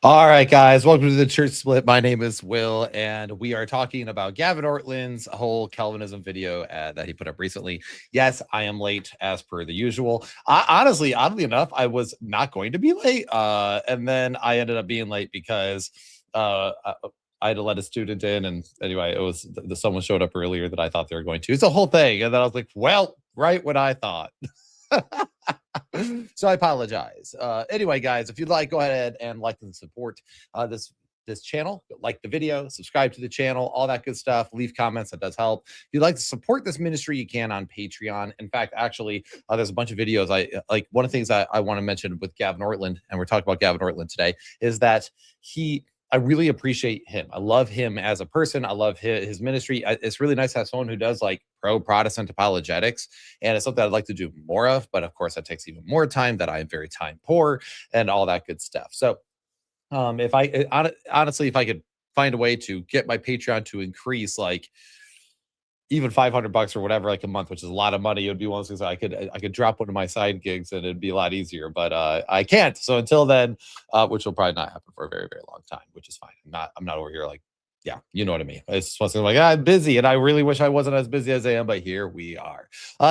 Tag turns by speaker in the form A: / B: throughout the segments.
A: All right, guys, welcome to the Church Split. My name is Will, and we are talking about Gavin Ortlund's whole Calvinism video that he put up recently. Yes, I am late as per the usual. Honestly, oddly enough, I was not going to be late, and then I ended up being late because I had to let a student in, and anyway, it was someone showed up earlier that I thought they were going to. It's a whole thing, and then I was like, well, right what I thought. So I apologize. Anyway, guys, if you'd like, go ahead and like and support this channel. Like the video, subscribe to the channel, all that good stuff. Leave comments, that does help. If you'd like to support this ministry, you can on Patreon. In fact, actually, there's a bunch of videos. I like one of the things I want to mention with Gavin Ortlund, and we're talking about Gavin Ortlund today, is that I really appreciate him. I love him as a person. I love his ministry. It's really nice to have someone who does like pro-Protestant apologetics, and it's something I'd like to do more of. But of course, that takes even more time. That I am very time poor and all that good stuff. So, if I honestly, if I could find a way to get my Patreon to increase, like even $500 or whatever, like a month, which is a lot of money, it would be one of those things I could drop one of my side gigs and it'd be a lot easier, but I can't. So until then, which will probably not happen for a very, very long time, which is fine. I'm not over here like, yeah, you know what I mean. It's something like I'm busy, and I really wish I wasn't as busy as I am, but here we are.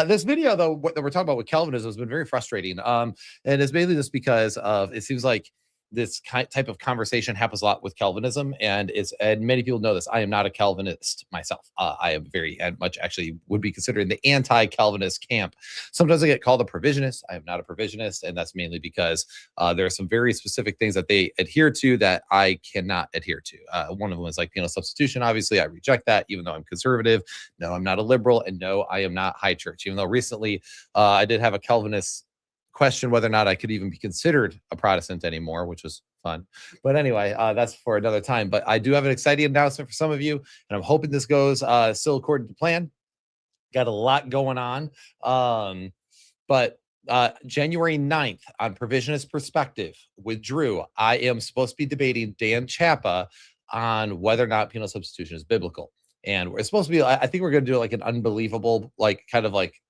A: This video, though, what we're talking about with Calvinism has been very frustrating, and it's mainly just because of it seems like this type of conversation happens a lot with Calvinism, and many people know this. I am not a Calvinist myself. I am very much actually would be considered in the anti-Calvinist camp. Sometimes I get called a provisionist. I am not a provisionist, and that's mainly because there are some very specific things that they adhere to that I cannot adhere to. One of them is like penal substitution. Obviously, I reject that, even though I'm conservative. No, I'm not a liberal, and no, I am not high church. Even though recently I did have a Calvinist question whether or not I could even be considered a Protestant anymore, which was fun. But anyway, that's for another time. But I do have an exciting announcement for some of you, and I'm hoping this goes still according to plan. Got a lot going on. But January 9th on Provisionist Perspective with Drew, I am supposed to be debating Dan Chapa on whether or not penal substitution is biblical. And we're supposed to be, I think we're going to do like an unbelievable, like kind of like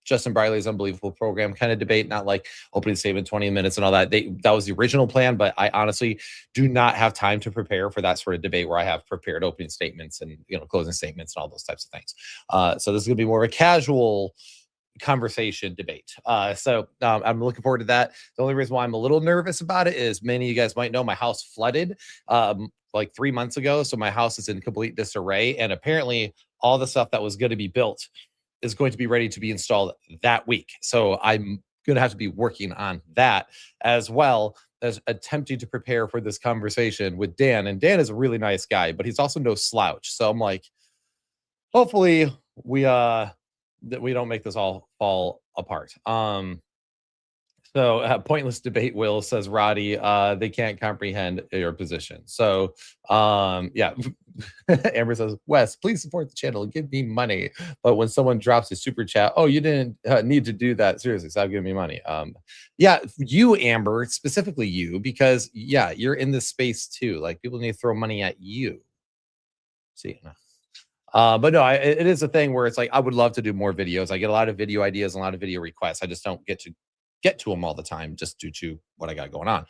A: Justin Briley's Unbelievable Program kind of debate, not like opening statement, 20 minutes and all that. That was the original plan, but I honestly do not have time to prepare for that sort of debate where I have prepared opening statements and closing statements and all those types of things. So this is going to be more of a casual conversation debate. So I'm looking forward to that. The only reason why I'm a little nervous about it is many of you guys might know my house flooded like 3 months ago. So my house is in complete disarray, and apparently all the stuff that was going to be built is going to be ready to be installed that week. So I'm going to have to be working on that as well as attempting to prepare for this conversation with Dan. And Dan is a really nice guy, but he's also no slouch. So I'm like, hopefully we that we don't make this all fall apart. So pointless debate, Will, says Roddy. They can't comprehend your position. So yeah. Amber says, Wes, please support the channel and give me money. But when someone drops a super chat, oh, you didn't need to do that. Seriously, stop giving me money. Yeah, you, Amber, specifically you, because yeah, you're in this space too. Like people need to throw money at you. See, but no, it is a thing where it's like I would love to do more videos. I get a lot of video ideas, a lot of video requests. I just don't get to them all the time just due to what I got going on.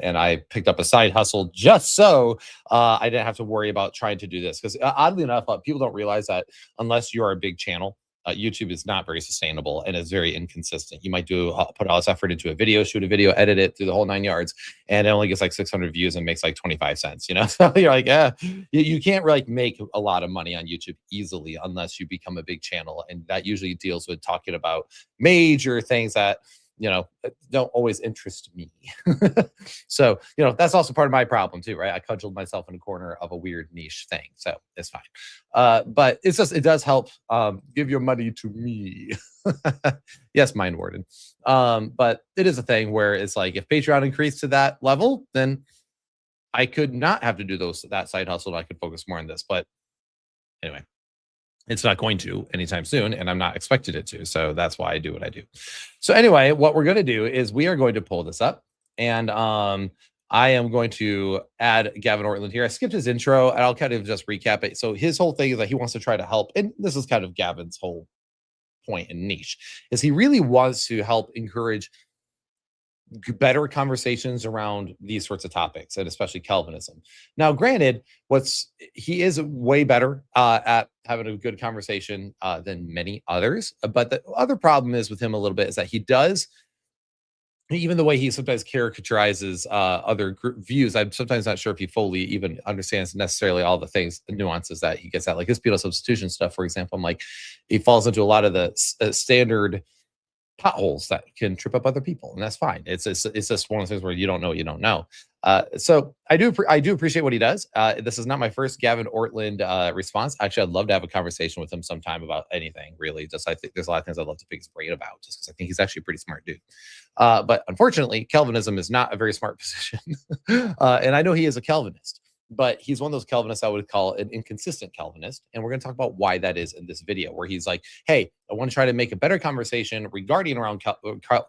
A: And I picked up a side hustle just so I didn't have to worry about trying to do this. Because oddly enough, people don't realize that unless you are a big channel, YouTube is not very sustainable and is very inconsistent. You might put all this effort into a video, shoot a video, edit it through the whole 9 yards, and it only gets like 600 views and makes like 25 cents, So you're like, you can't really make a lot of money on YouTube easily unless you become a big channel. And that usually deals with talking about major things that don't always interest me. So, that's also part of my problem too, right? I cudgeled myself in a corner of a weird niche thing. So it's fine. But it's just, it does help give your money to me. Yes, Mind Warden. But it is a thing where it's like, if Patreon increased to that level, then I could not have to do that side hustle. And I could focus more on this. But anyway, it's not going to anytime soon, and I'm not expected it to. So that's why I do what I do. So anyway, what we're going to do is we are going to pull this up, and I am going to add Gavin Ortlund here. I skipped his intro, and I'll kind of just recap it. So his whole thing is that he wants to try to help, and this is kind of Gavin's whole point and niche, is he really wants to help encourage better conversations around these sorts of topics, and especially Calvinism. Now, granted, he is way better at having a good conversation than many others. But the other problem is with him a little bit is that he does, even the way he sometimes caricaturizes other group views, I'm sometimes not sure if he fully even understands necessarily all the things, the nuances that he gets at, like his penal substitution stuff, for example. I'm like, he falls into a lot of the standard potholes that can trip up other people, and that's fine. It's just one of those things where you don't know what you don't know. So I do appreciate what he does. This is not my first Gavin Ortlund response. Actually, I'd love to have a conversation with him sometime about anything, really. Just, I think there's a lot of things I'd love to pick his brain about, just because I think he's actually a pretty smart dude. But unfortunately, Calvinism is not a very smart position. And I know he is a Calvinist, but he's one of those Calvinists I would call an inconsistent Calvinist. And we're going to talk about why that is in this video, where he's like, hey, I want to try to make a better conversation regarding around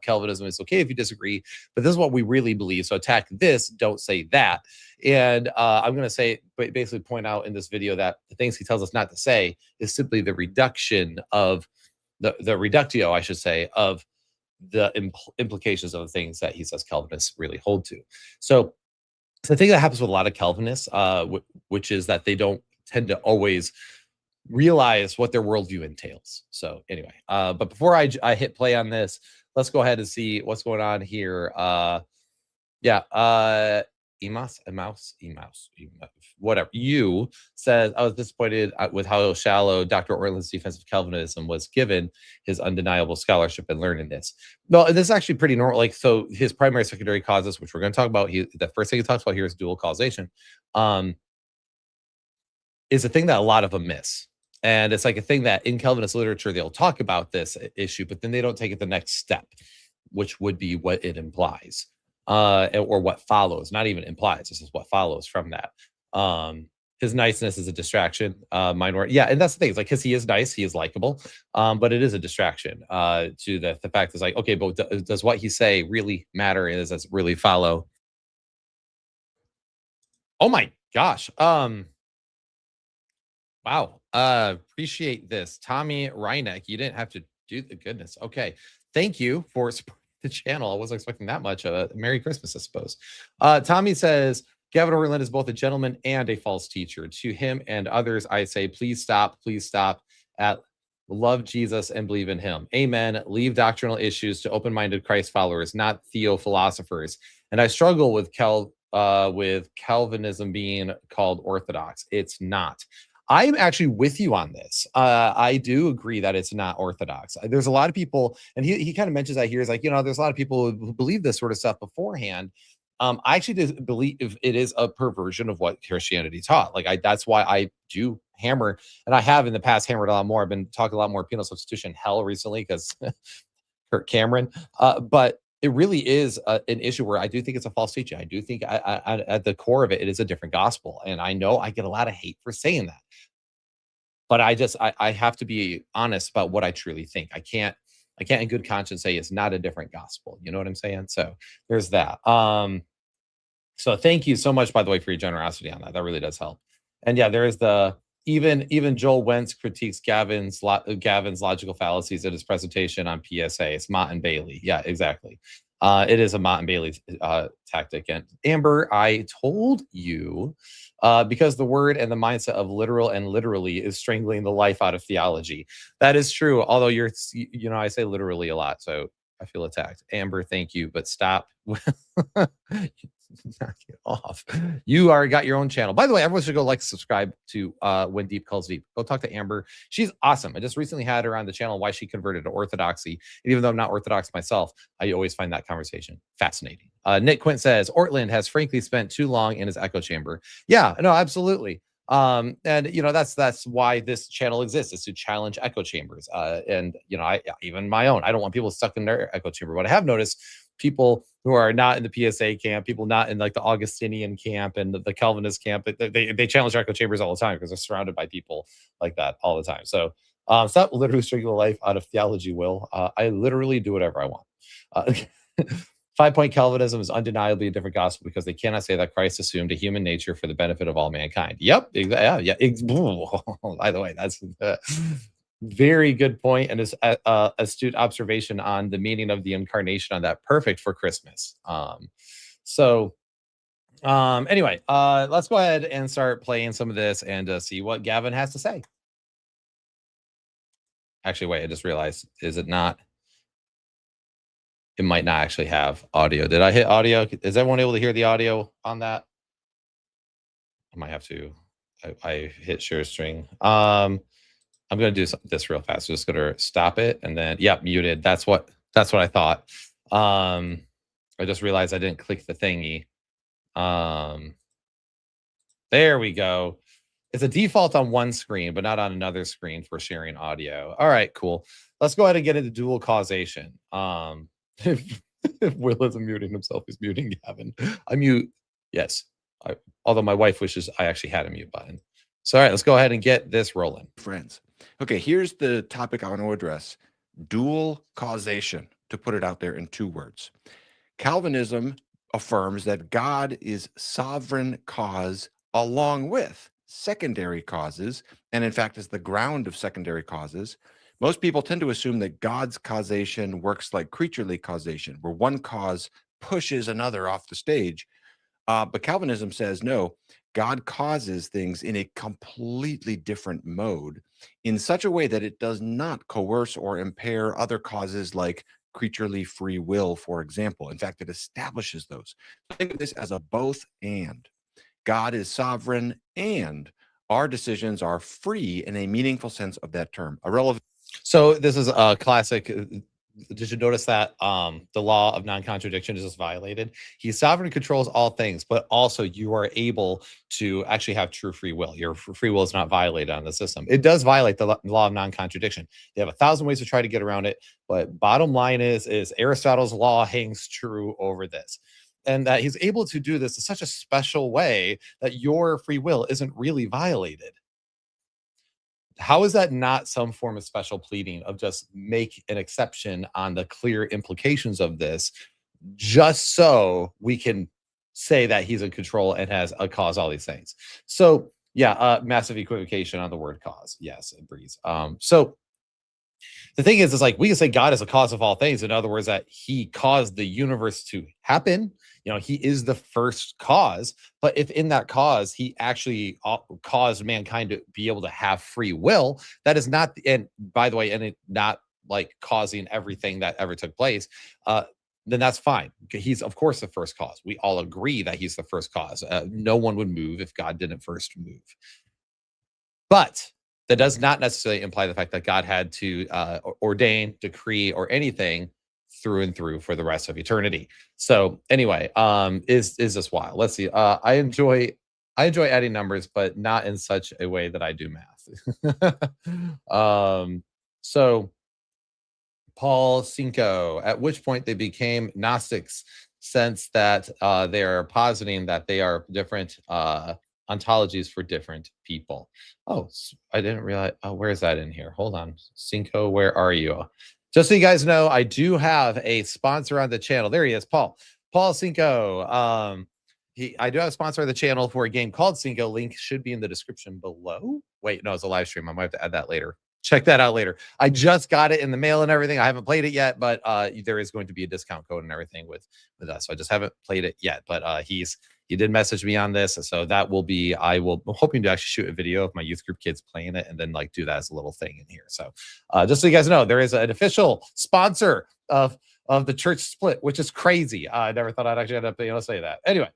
A: Calvinism. It's okay if you disagree, but this is what we really believe. So attack this, don't say that. And I'm going to say, basically point out in this video that the things he tells us not to say is simply the reduction of the reductio, I should say, of the implications of the things that he says Calvinists really hold to. So the thing that happens with a lot of Calvinists, which is that they don't tend to always realize what their worldview entails. So anyway, but before I hit play on this, let's go ahead and see what's going on here. Emas, whatever. You says, I was disappointed with how shallow Dr. Ortlund's defense of Calvinism was, given his undeniable scholarship and learning this. No, this is actually pretty normal. Like, so his primary secondary causes, which we're going to talk about, the first thing he talks about here is dual causation, is a thing that a lot of them miss. And it's like a thing that in Calvinist literature, they'll talk about this issue, but then they don't take it the next step, which would be what it implies. Or what follows, not even implies, this is what follows from that. His niceness is a distraction. Yeah, and that's the thing. It's like, because he is nice, he is likable, but it is a distraction to the fact is like, okay, but does what he say really matter? Does it really follow? Oh my gosh. Wow. Appreciate this. Tommy Reineck, you didn't have to do the goodness. Okay. Thank you for supporting the channel. I wasn't expecting that much. Merry Christmas, I suppose. Tommy says, Gavin Ortlund is both a gentleman and a false teacher. To him and others, I say, please stop at love Jesus and believe in him. Amen. Leave doctrinal issues to open-minded Christ followers, not theo-philosophers. And I struggle with Calvinism being called orthodox. It's not. I'm actually with you on this. I do agree that it's not orthodox. There's a lot of people, and he kind of mentions that here. Is like, there's a lot of people who believe this sort of stuff beforehand. I actually believe it is a perversion of what Christianity taught. Like, that's why I do hammer, and I have in the past hammered a lot more. I've been talking a lot more penal substitution hell recently because Kirk Cameron. But it really is an issue where I do think it's a false teaching. I do think at the core of it, it is a different gospel. And I know I get a lot of hate for saying that. But I have to be honest about what I truly think. I can't in good conscience say it's not a different gospel. You know what I'm saying? So there's that. So thank you so much, by the way, for your generosity on that. That really does help. And yeah, there is even Joel Wentz critiques Gavin's logical fallacies at his presentation on PSA. It's Mott and Bailey. Yeah, exactly. It is a Mott and Bailey tactic. And Amber, I told you, because the word and the mindset of literal and literally is strangling the life out of theology. That is true. Although I say literally a lot, so I feel attacked. Amber, thank you, but stop. Knock it off. You got your own channel. By the way, everyone should go subscribe to When Deep Calls Deep. Go talk to Amber. She's awesome. I just recently had her on the channel, why she converted to orthodoxy. And even though I'm not orthodox myself, I always find that conversation fascinating. Nick Quint says, Ortlund has frankly spent too long in his echo chamber. Yeah, no, absolutely. And that's why this channel exists, is to challenge echo chambers. And even my own, I don't want people stuck in their echo chamber. But I have noticed people who are not in the PSA camp, people not in like the Augustinian camp and the Calvinist camp, they challenge echo chambers all the time because they're surrounded by people like that all the time. So stop literally strangling the life out of theology, Will. I literally do whatever I want. 5-point Calvinism is undeniably a different gospel because they cannot say that Christ assumed a human nature for the benefit of all mankind. Yep. Yeah. By the way, that's Very good point, and is astute observation on the meaning of the incarnation on that. Perfect for Christmas. Anyway, let's go ahead and start playing some of this and see what Gavin has to say. Actually, wait, I just realized, is it not? It might not actually have audio. Did I hit audio? Is everyone able to hear the audio on that? I might have to. I hit share string. I'm gonna do this real fast. Just gonna stop it and then muted. That's what I thought. I just realized I didn't click the thingy. There we go. It's a default on one screen, but not on another screen for sharing audio. All right, cool. Let's go ahead and get into dual causation. If Will isn't muting himself, he's muting Gavin. I mute. Yes. Although my wife wishes I actually had a mute button. So, all right, let's go ahead and get this rolling.
B: Friends. Okay, here's the topic I want to address. Dual causation, to put it out there in 2 words. Calvinism affirms that God is sovereign cause along with secondary causes, and in fact is the ground of secondary causes. Most people tend to assume that God's causation works like creaturely causation, where one cause pushes another off the stage. But Calvinism says, no, God causes things in a completely different mode in such a way that it does not coerce or impair other causes like creaturely free will, for example. In fact, it establishes those. Think of this as a both and. God is sovereign and our decisions are free in a meaningful sense of that term.
A: So this is a classic. Did you notice that the law of non-contradiction is just violated? He's sovereign, controls all things, but also you are able to actually have true free will. Your free will is not violated on the system. It does violate the law of non-contradiction. They have 1,000 ways to try to get around it, but bottom line is Aristotle's law hangs true over this. And that he's able to do this in such a special way that your free will isn't really violated. How is that not some form of special pleading of just make an exception on the clear implications of this, just so we can say that he's in control and has a cause all these things? So massive equivocation on the word cause. Yes, it breeze. So the thing is like we can say God is a cause of all things. In other words, that he caused the universe to happen. He is the first cause. But if in that cause, he actually caused mankind to be able to have free will, that is not, and by the way, and it not like causing everything that ever took place, then that's fine. He's, of course, the first cause. We all agree that he's the first cause. No one would move if God didn't first move. But that does not necessarily imply the fact that God had to ordain, decree, or anything through and through for the rest of eternity. So anyway, is this wild? Let's see. I enjoy adding numbers, but not in such a way that I do math. So Paul Cinco, at which point they became Gnostics, since that they are positing that they are different ontologies for different people. Oh, I didn't realize. Oh, where is that in here? Hold on. Cinco, where are you? Just so you guys know, I do have a sponsor on the channel. There he is, Paul Cinco. I do have a sponsor on the channel for a game called Cinco. Link should be in the description below. Wait, no, it's a live stream. I might have to add that later. Check that out later. I just got it in the mail and everything. I haven't played it yet, but there is going to be a discount code and everything with us. So I just haven't played it yet, but he did message me on this. So that will be, I'm hoping to actually shoot a video of my youth group kids playing it and then like do that as a little thing in here. So just so you guys know, there is an official sponsor of the church split, which is crazy. I never thought I'd actually end up being able to say that. Anyway,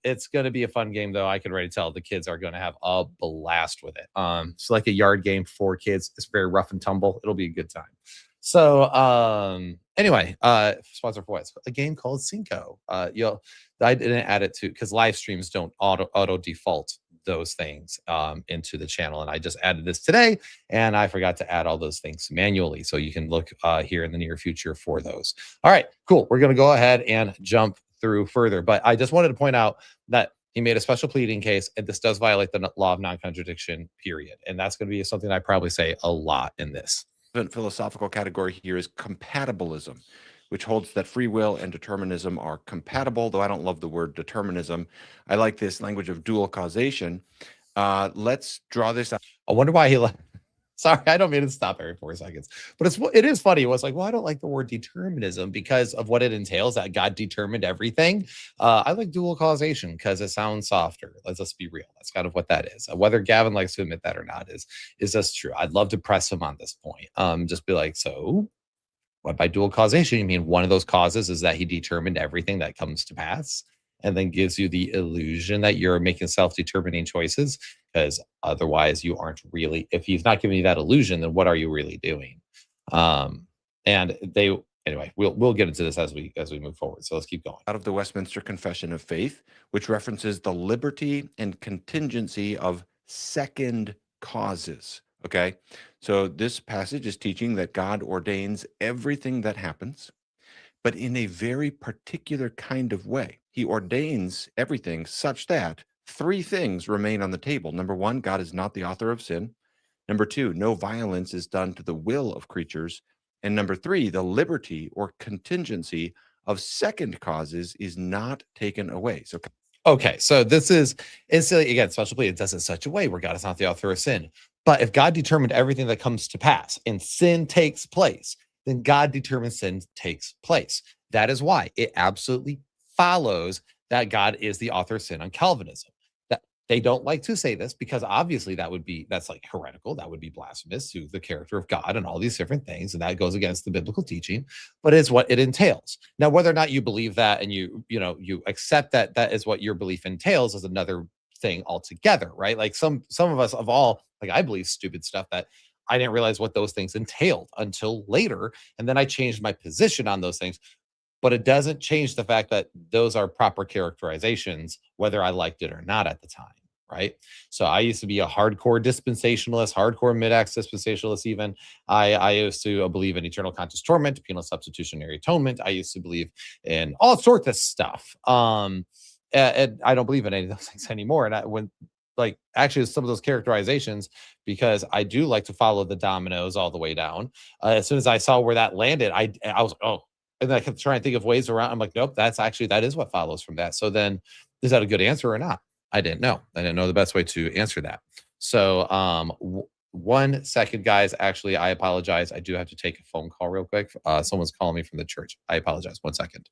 A: it's going to be a fun game though. I can already tell the kids are going to have a blast with it. It's like a yard game for kids. It's very rough and tumble. It'll be a good time. So anyway, sponsor for what? It's a game called Cinco. I didn't add it to because live streams don't auto default those things into the channel, and I just added this today, and I forgot to add all those things manually. So you can look here in the near future for those. All right, cool. We're gonna go ahead and jump through further, but I just wanted to point out that he made a special pleading case, and this does violate the law of non-contradiction, period. And that's going to be something I probably say a lot in this.
B: Philosophical category here is compatibilism, which holds that free will and determinism are compatible, though I don't love the word determinism. I like this language of dual causation. Let's draw this out.
A: I wonder why he left. Sorry, I don't mean to stop every 4 seconds, but it is funny. It was like, well, I don't like the word determinism because of what it entails, that God determined everything. I like dual causation because it sounds softer. Let's just be real. That's kind of what that is. Whether Gavin likes to admit that or not is just true. I'd love to press him on this point. Just be like, so what by dual causation? You mean one of those causes is that he determined everything that comes to pass and then gives you the illusion that you're making self-determining choices? Because otherwise you aren't really, if he's not giving you that illusion, then what are you really doing? And they anyway, we'll get into this as we move forward. So let's keep going.
B: Out of the Westminster Confession of Faith, which references the liberty and contingency of second causes. Okay. So this passage is teaching that God ordains everything that happens, but in a very particular kind of way. He ordains everything such that three things remain on the table. Number one, God is not the author of sin. Number two, no violence is done to the will of creatures. And number three, the liberty or contingency of second causes is not taken away. So
A: Okay, so this is instantly again special plea. It does it in such a way where God is not the author of sin. But if God determined everything that comes to pass and sin takes place, then God determines sin takes place. That is why it absolutely follows that God is the author of sin on Calvinism. That they don't like to say this because obviously that's like heretical. That would be blasphemous to the character of God and all these different things, and that goes against the biblical teaching. But it's what it entails. Now, whether or not you believe that and you accept that that is what your belief entails is another thing altogether, right? Like some of us of all, like I believe stupid stuff that I didn't realize what those things entailed until later, and then I changed my position on those things. But it doesn't change the fact that those are proper characterizations, whether I liked it or not at the time, right? So I used to be a hardcore dispensationalist, hardcore mid-ax dispensationalist even. I used to believe in eternal conscious torment, penal substitutionary atonement. I used to believe in all sorts of stuff. And I don't believe in any of those things anymore. And when like actually some of those characterizations, because I do like to follow the dominoes all the way down. As soon as I saw where that landed, I was like, oh, and then I kept trying to think of ways around. I'm like, nope, that is what follows from that. So then is that a good answer or not? I didn't know. I didn't know the best way to answer that. So 1 second, guys. Actually, I apologize. I do have to take a phone call real quick. Someone's calling me from the church. I apologize. 1 second.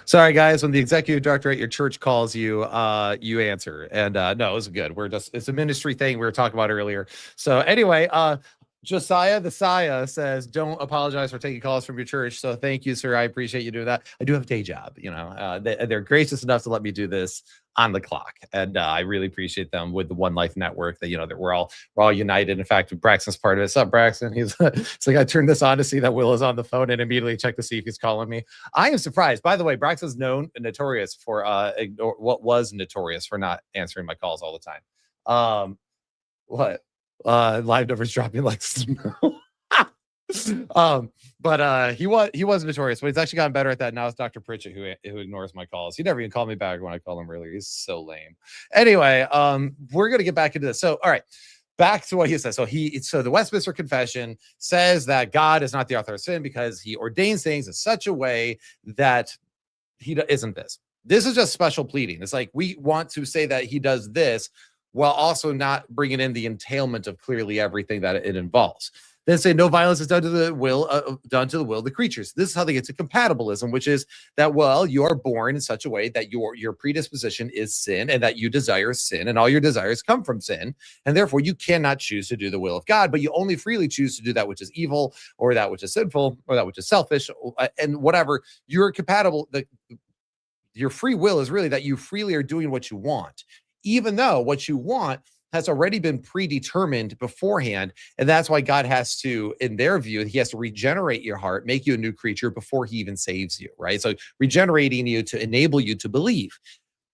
A: Sorry, guys. When the executive director at your church calls you, you answer. And no, it was good. It's a ministry thing we were talking about earlier. So anyway, Josiah the Saya says, don't apologize for taking calls from your church. So thank you, sir. I appreciate you doing that. I do have a day job. They're gracious enough to let me do this on the clock. And I really appreciate them with the One Life Network that we're all united. In fact, Braxton's part of it. What's up, Braxton? It's like, I turned this on to see that Will is on the phone and immediately check to see if he's calling me. I am surprised. By the way, Braxton's notorious for not answering my calls all the time. What? Live numbers dropping like snow. But he was notorious, but he's actually gotten better at that. Now it's Dr. Pritchett who ignores my calls. He never even called me back when I called him earlier. He's so lame. Anyway, we're gonna get back into this. So, all right, back to what he says. So the Westminster Confession says that God is not the author of sin because he ordains things in such a way that he isn't this. This is just special pleading. It's like we want to say that he does this while also not bringing in the entailment of clearly everything that it involves. Then say no violence is done to the will of the creatures. This is how they get to compatibilism, which is that, well, you are born in such a way that your predisposition is sin and that you desire sin and all your desires come from sin. And therefore you cannot choose to do the will of God, but you only freely choose to do that which is evil or that which is sinful or that which is selfish and whatever. You're compatible. Your free will is really that you freely are doing what you want, even though what you want has already been predetermined beforehand. And that's why God has to, in their view, he has to regenerate your heart, make you a new creature before he even saves you, right? So regenerating you to enable you to believe.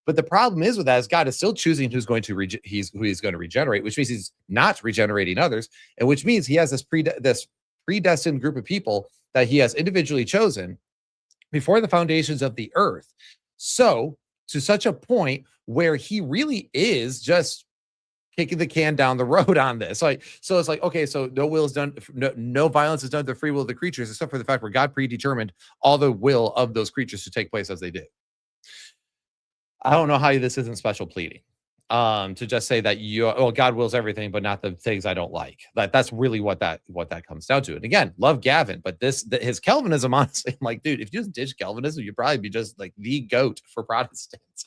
A: But the problem is with that is God is still choosing who he's going to regenerate, which means he's not regenerating others, and which means he has this predestined group of people that he has individually chosen before the foundations of the earth. So to such a point where he really is just kicking the can down the road on this. So it's like, okay, so no will is done, no violence is done to the free will of the creatures, except for the fact where God predetermined all the will of those creatures to take place as they did. I don't know how this isn't special pleading. To just say that God wills everything, but not the things I don't like. That's really what that comes down to. And again, love Gavin, but his Calvinism, honestly, I'm like, dude, if you just ditch Calvinism, you'd probably be just like the goat for Protestants.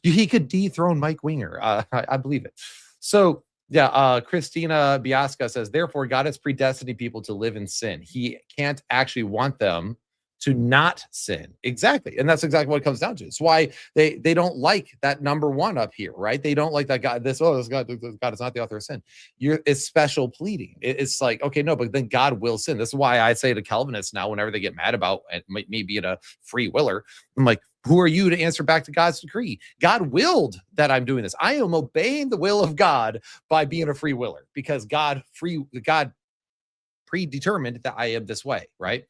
A: He could dethrone Mike Winger. I believe it. So yeah, Christina Biasca says, therefore, God has predestined people to live in sin. He can't actually want them to not sin. Exactly. And that's exactly what it comes down to. It's why they don't like that number one up here, right? They don't like that God, this God is not the author of sin. It's special pleading. It's like, okay, no, but then God will sin. This is why I say to Calvinists now, whenever they get mad about me being a free willer, I'm like, who are you to answer back to God's decree? God willed that I'm doing this. I am obeying the will of God by being a free willer because God predetermined that I am this way, right?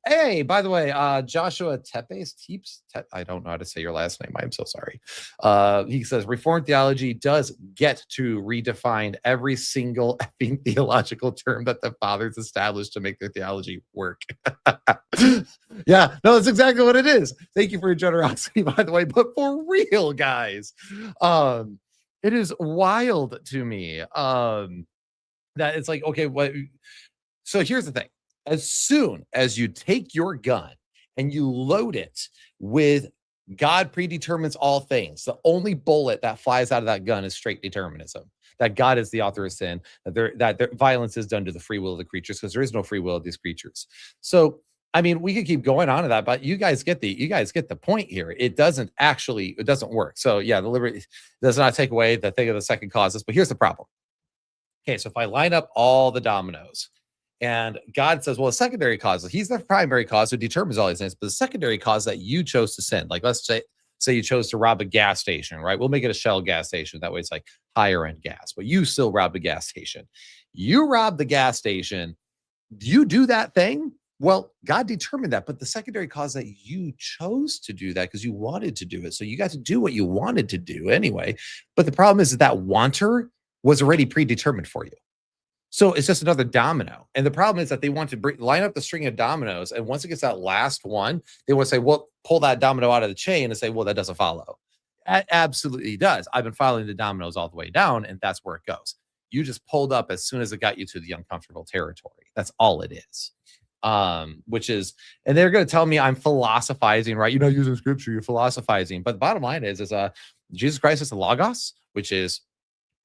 A: Hey, by the way, Joshua Tepe's, I don't know how to say your last name. I'm so sorry. He says Reformed theology does get to redefine every single effing theological term that the fathers established to make their theology work. Yeah, no, that's exactly what it is. Thank you for your generosity, by the way, but for real, guys, it is wild to me that it's like, okay, what? So here's the thing. As soon as you take your gun and you load it with God predetermines all things, the only bullet that flies out of that gun is straight determinism, that God is the author of sin, that violence is done to the free will of the creatures because there is no free will of these creatures. So, I mean, we could keep going on to that, but you guys get the point here. It doesn't work. So yeah, the liberty does not take away the thing of the second causes, but here's the problem. Okay, so if I line up all the dominoes, and God says, well, a secondary cause, he's the primary cause who determines all these things, but the secondary cause that you chose to sin, like let's say you chose to rob a gas station, right? We'll make it a Shell gas station. That way it's like higher end gas, but you still robbed a gas station. You robbed the gas station. You do that thing. Well, God determined that, but the secondary cause that you chose to do that because you wanted to do it. So you got to do what you wanted to do anyway. But the problem is that wanter was already predetermined for you. So it's just another domino. And the problem is that they want to line up the string of dominoes. And once it gets that last one, they want to say, well, pull that domino out of the chain and say, well, that doesn't follow. It absolutely does. I've been following the dominoes all the way down, and that's where it goes. You just pulled up as soon as it got you to the uncomfortable territory. That's all it is. which is, and they're going to tell me I'm philosophizing, right? Using scripture, you're philosophizing. But the bottom line is Jesus Christ is the logos, which is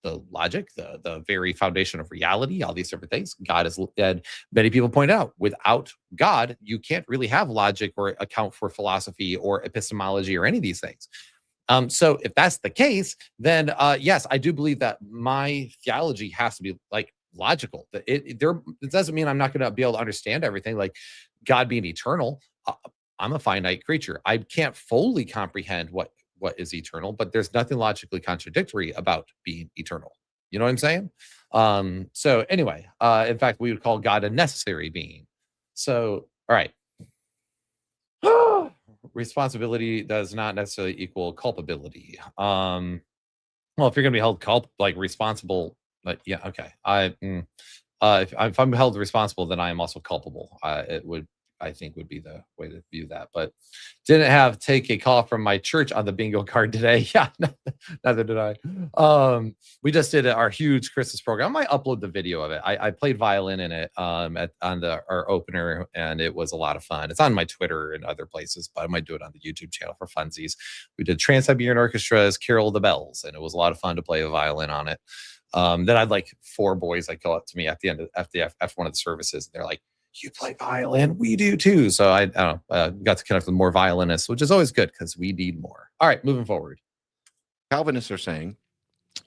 A: the logic, the very foundation of reality, all these different things. God is, and many people point out, without God, you can't really have logic or account for philosophy or epistemology or any of these things. So if that's the case, then yes, I do believe that my theology has to be like logical. It doesn't mean I'm not going to be able to understand everything, like God being eternal. I'm a finite creature. I can't fully comprehend what is eternal, but there's nothing logically contradictory about being eternal. You know what I'm saying? So anyway, in fact, we would call God a necessary being. So, all right. Responsibility does not necessarily equal culpability. Well, if you're going to be held responsible, but yeah, okay. If I'm held responsible, then I am also culpable. I think would be the way to view that. But didn't take a call from my church on the bingo card today. Yeah, neither did I. We just did our huge Christmas program. I might upload the video of it. I played violin in it on our opener, and it was a lot of fun. It's on my Twitter and other places, but I might do it on the YouTube channel for funsies. We did Trans-Siberian Orchestra's Carol of the Bells, and it was a lot of fun to play a violin on it. Then I'd like 4 boys that go up to me at the end of after one of the services, and they're like, "You play violin? We do too." So I don't know, got to connect with more violinists, which is always good because we need more. All right, moving forward.
B: Calvinists are saying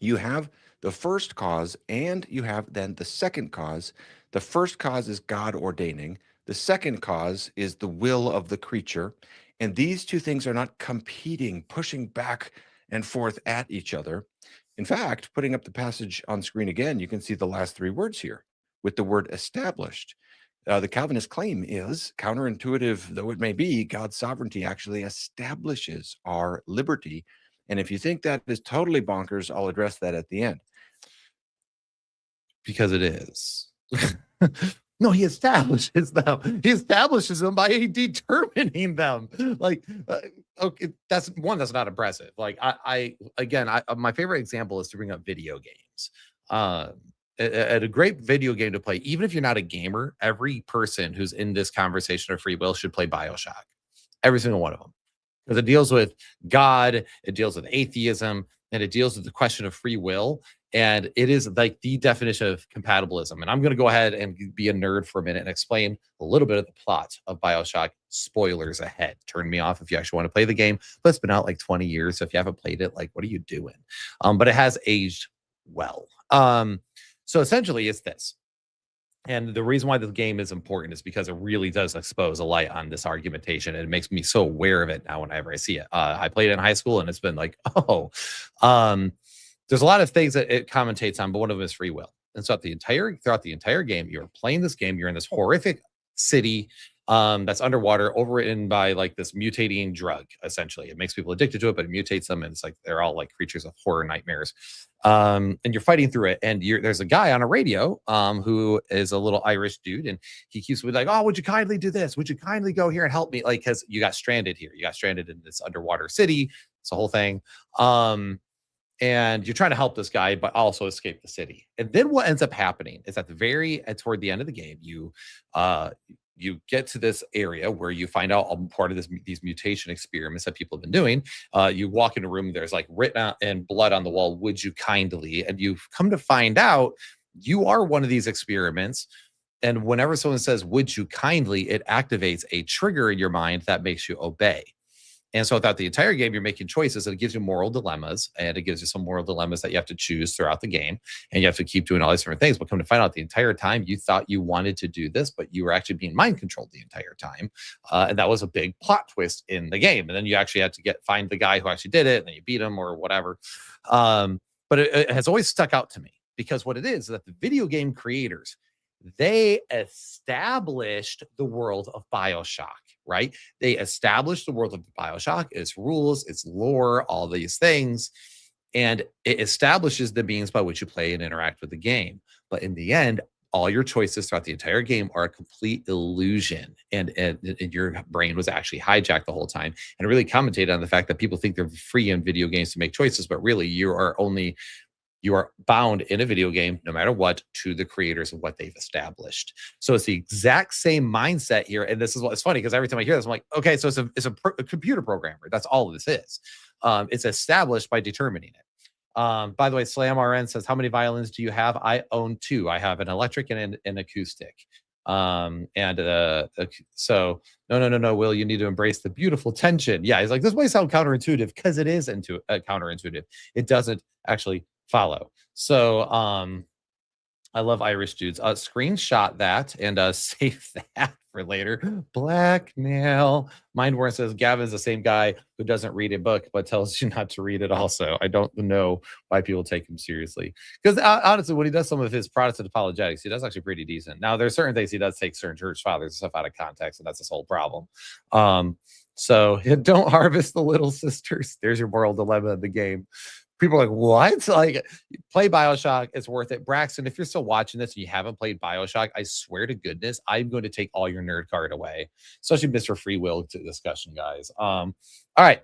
B: you have the first cause and you have then the second cause. The first cause is God ordaining. The second cause is the will of the creature. And these two things are not competing, pushing back and forth at each other. In fact, putting up the passage on screen again, you can see the last 3 words here with the word established. The Calvinist claim is, counterintuitive though it may be, God's sovereignty actually establishes our liberty. And if you think that is totally bonkers, I'll address that at the end.
A: Because it is. No, he establishes them. He establishes them by determining them. Okay, that's not impressive. Like my favorite example is to bring up video games. A great video game to play, even if you're not a gamer, every person who's in this conversation of free will should play BioShock. Every single one of them. Because it deals with God, it deals with atheism, and it deals with the question of free will. And it is like the definition of compatibilism. And I'm going to go ahead and be a nerd for a minute and explain a little bit of the plot of BioShock. Spoilers ahead. Turn me off if you actually want to play the game. But it's been out like 20 years. So if you haven't played it, like, what are you doing? But it has aged well. So essentially it's this. And the reason why this game is important is because it really does expose a light on this argumentation. And it makes me so aware of it now whenever I see it. I played it in high school and it's been like, there's a lot of things that it commentates on, but one of them is free will. And so throughout the entire game, you're playing this game, you're in this horrific city that's underwater, overwritten by like this mutating drug. Essentially, it makes people addicted to it, but it mutates them, and it's like they're all like creatures of horror nightmares. And you're fighting through it, and there's a guy on a radio who is a little Irish dude, and he keeps being like, "Oh, would you kindly do this? Would you kindly go here and help me?" Like, because you got stranded here, you got stranded in this underwater city. It's a whole thing. And you're trying to help this guy, but also escape the city. And then what ends up happening is toward the end of the game, you get to this area where you find out part of these mutation experiments that people have been doing. You walk in a room, there's like written out in blood on the wall, "Would you kindly?" And you've come to find out you are one of these experiments. And whenever someone says, "Would you kindly?" it activates a trigger in your mind that makes you obey. And so throughout the entire game, you're making choices, and it gives you moral dilemmas, and it gives you some moral dilemmas that you have to choose throughout the game, and you have to keep doing all these different things. But come to find out, the entire time you thought you wanted to do this, but you were actually being mind controlled the entire time. And that was a big plot twist in the game. And then you actually had to find the guy who actually did it, and then you beat him or whatever. But it has always stuck out to me, because what it is that the video game creators, they established the world of BioShock, right? They established the world of BioShock, its rules, its lore, all these things, and it establishes the means by which you play and interact with the game. But in the end, all your choices throughout the entire game are a complete illusion, and your brain was actually hijacked the whole time. And it really commentated on the fact that people think they're free in video games to make choices, but really you are only You are bound in a video game, no matter what, to the creators and what they've established. So it's the exact same mindset here. And this is what's funny, because every time I hear this, I'm like, okay, so it's a computer programmer. That's all this is. It's established by determining it. By the way, Slam RN says, how many violins do you have? I own 2. I have an electric and an acoustic. So no, Will, you need to embrace the beautiful tension. Yeah, he's like, this might sound counterintuitive, because it is counterintuitive. It doesn't actually follow. So I love Irish dudes. Screenshot that and save that for later. Blackmail. Mindwarren says Gavin's the same guy who doesn't read a book but tells you not to read it also. I don't know why people take him seriously. Because honestly, when he does some of his Protestant apologetics, he does actually pretty decent. Now, there's certain things he does take certain church fathers and stuff out of context, and that's his whole problem. So don't harvest the little sisters. There's your moral dilemma in the game. People are like, what? Like, play BioShock. It's worth it. Braxton, if you're still watching this and you haven't played BioShock, I swear to goodness, I'm going to take all your nerd card away, especially Mr. Free Will to discussion, guys. All right.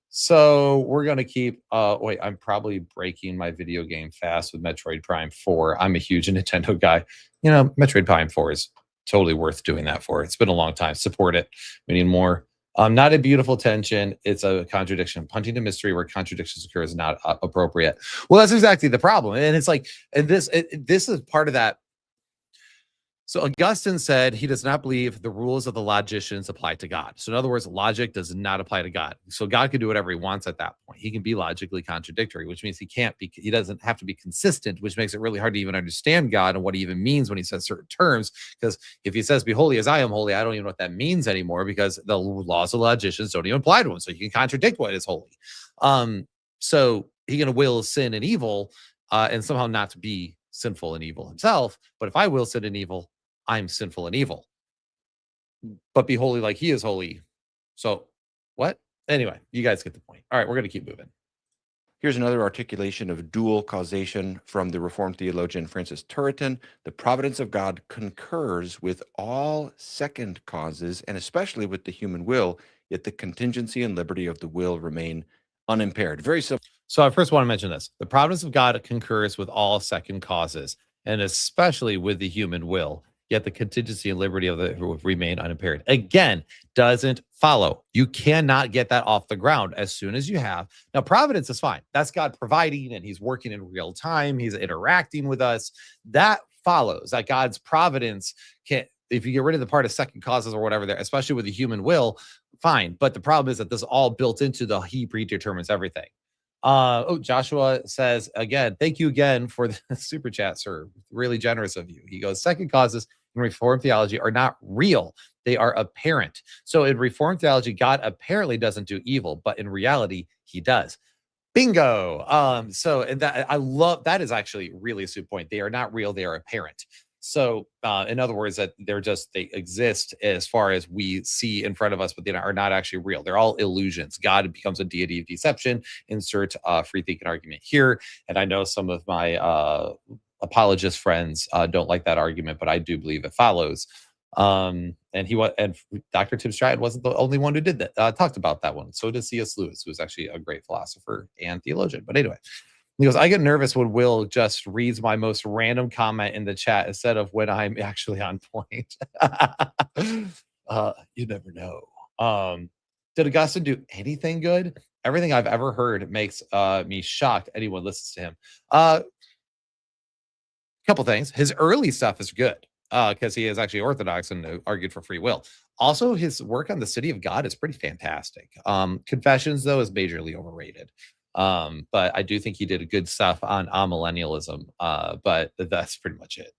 A: So we're going to keep, wait, I'm probably breaking my video game fast with Metroid Prime 4. I'm a huge Nintendo guy. You know, Metroid Prime 4 is totally worth doing that for. It's been a long time. Support it. We need more. Not a beautiful tension. It's a contradiction. Punting to mystery where contradictions occur is not appropriate. Well, that's exactly the problem. And it's like, and this is part of that. So Augustine said he does not believe the rules of the logicians apply to God. So in other words, logic does not apply to God. So God can do whatever he wants at that point. He can be logically contradictory, which means he doesn't have to be consistent, which makes it really hard to even understand God and what he even means when he says certain terms. Because if he says, be holy as I am holy, I don't even know what that means anymore, because the laws of logicians don't even apply to him. So you can contradict what is holy. So he can will sin and evil and somehow not to be sinful and evil himself. But if I will sin and evil, I'm sinful and evil, but be holy like he is holy. So what? Anyway, you guys get the point. All right, we're going to keep moving.
B: Here's another articulation of dual causation from the Reformed theologian Francis Turretin. The providence of God concurs with all second causes, and especially with the human will, yet the contingency and liberty of the will remain unimpaired. Very simple.
A: So I first want to mention this. The providence of God concurs with all second causes, and especially with the human will, yet the contingency and liberty of the remain unimpaired. Again, doesn't follow. You cannot get that off the ground as soon as you have. Now, providence is fine. That's God providing, and he's working in real time. He's interacting with us. That follows. That God's providence can, if you get rid of the part of second causes or whatever there, especially with the human will, fine. But the problem is that this is all built into the he predetermines everything. Joshua says again, thank you again for the super chat, sir. Really generous of you. He goes, second causes in Reformed theology are not real. They are apparent. So in Reformed theology, God apparently doesn't do evil, but in reality, he does. Bingo. So and that I love that is actually really a super point. They are not real, they are apparent. So in other words, that they exist as far as we see in front of us, but they are not actually real. They're all illusions. God becomes a deity of deception. Insert free thinking argument here. And I know some of my apologist friends don't like that argument, but I do believe it follows. And Dr. Tim Stratton wasn't the only one who did that. Talked about that one. So did C.S. Lewis, who was actually a great philosopher and theologian. But anyway. He goes, I get nervous when Will just reads my most random comment in the chat instead of when I'm actually on point. You never know. Did Augustine do anything good? Everything I've ever heard makes me shocked anyone listens to him. Couple things. His early stuff is good because he is actually Orthodox and argued for free will. Also, his work on the City of God is pretty fantastic. Confessions, though, is majorly overrated. But I do think he did a good stuff on amillennialism. But that's pretty much it.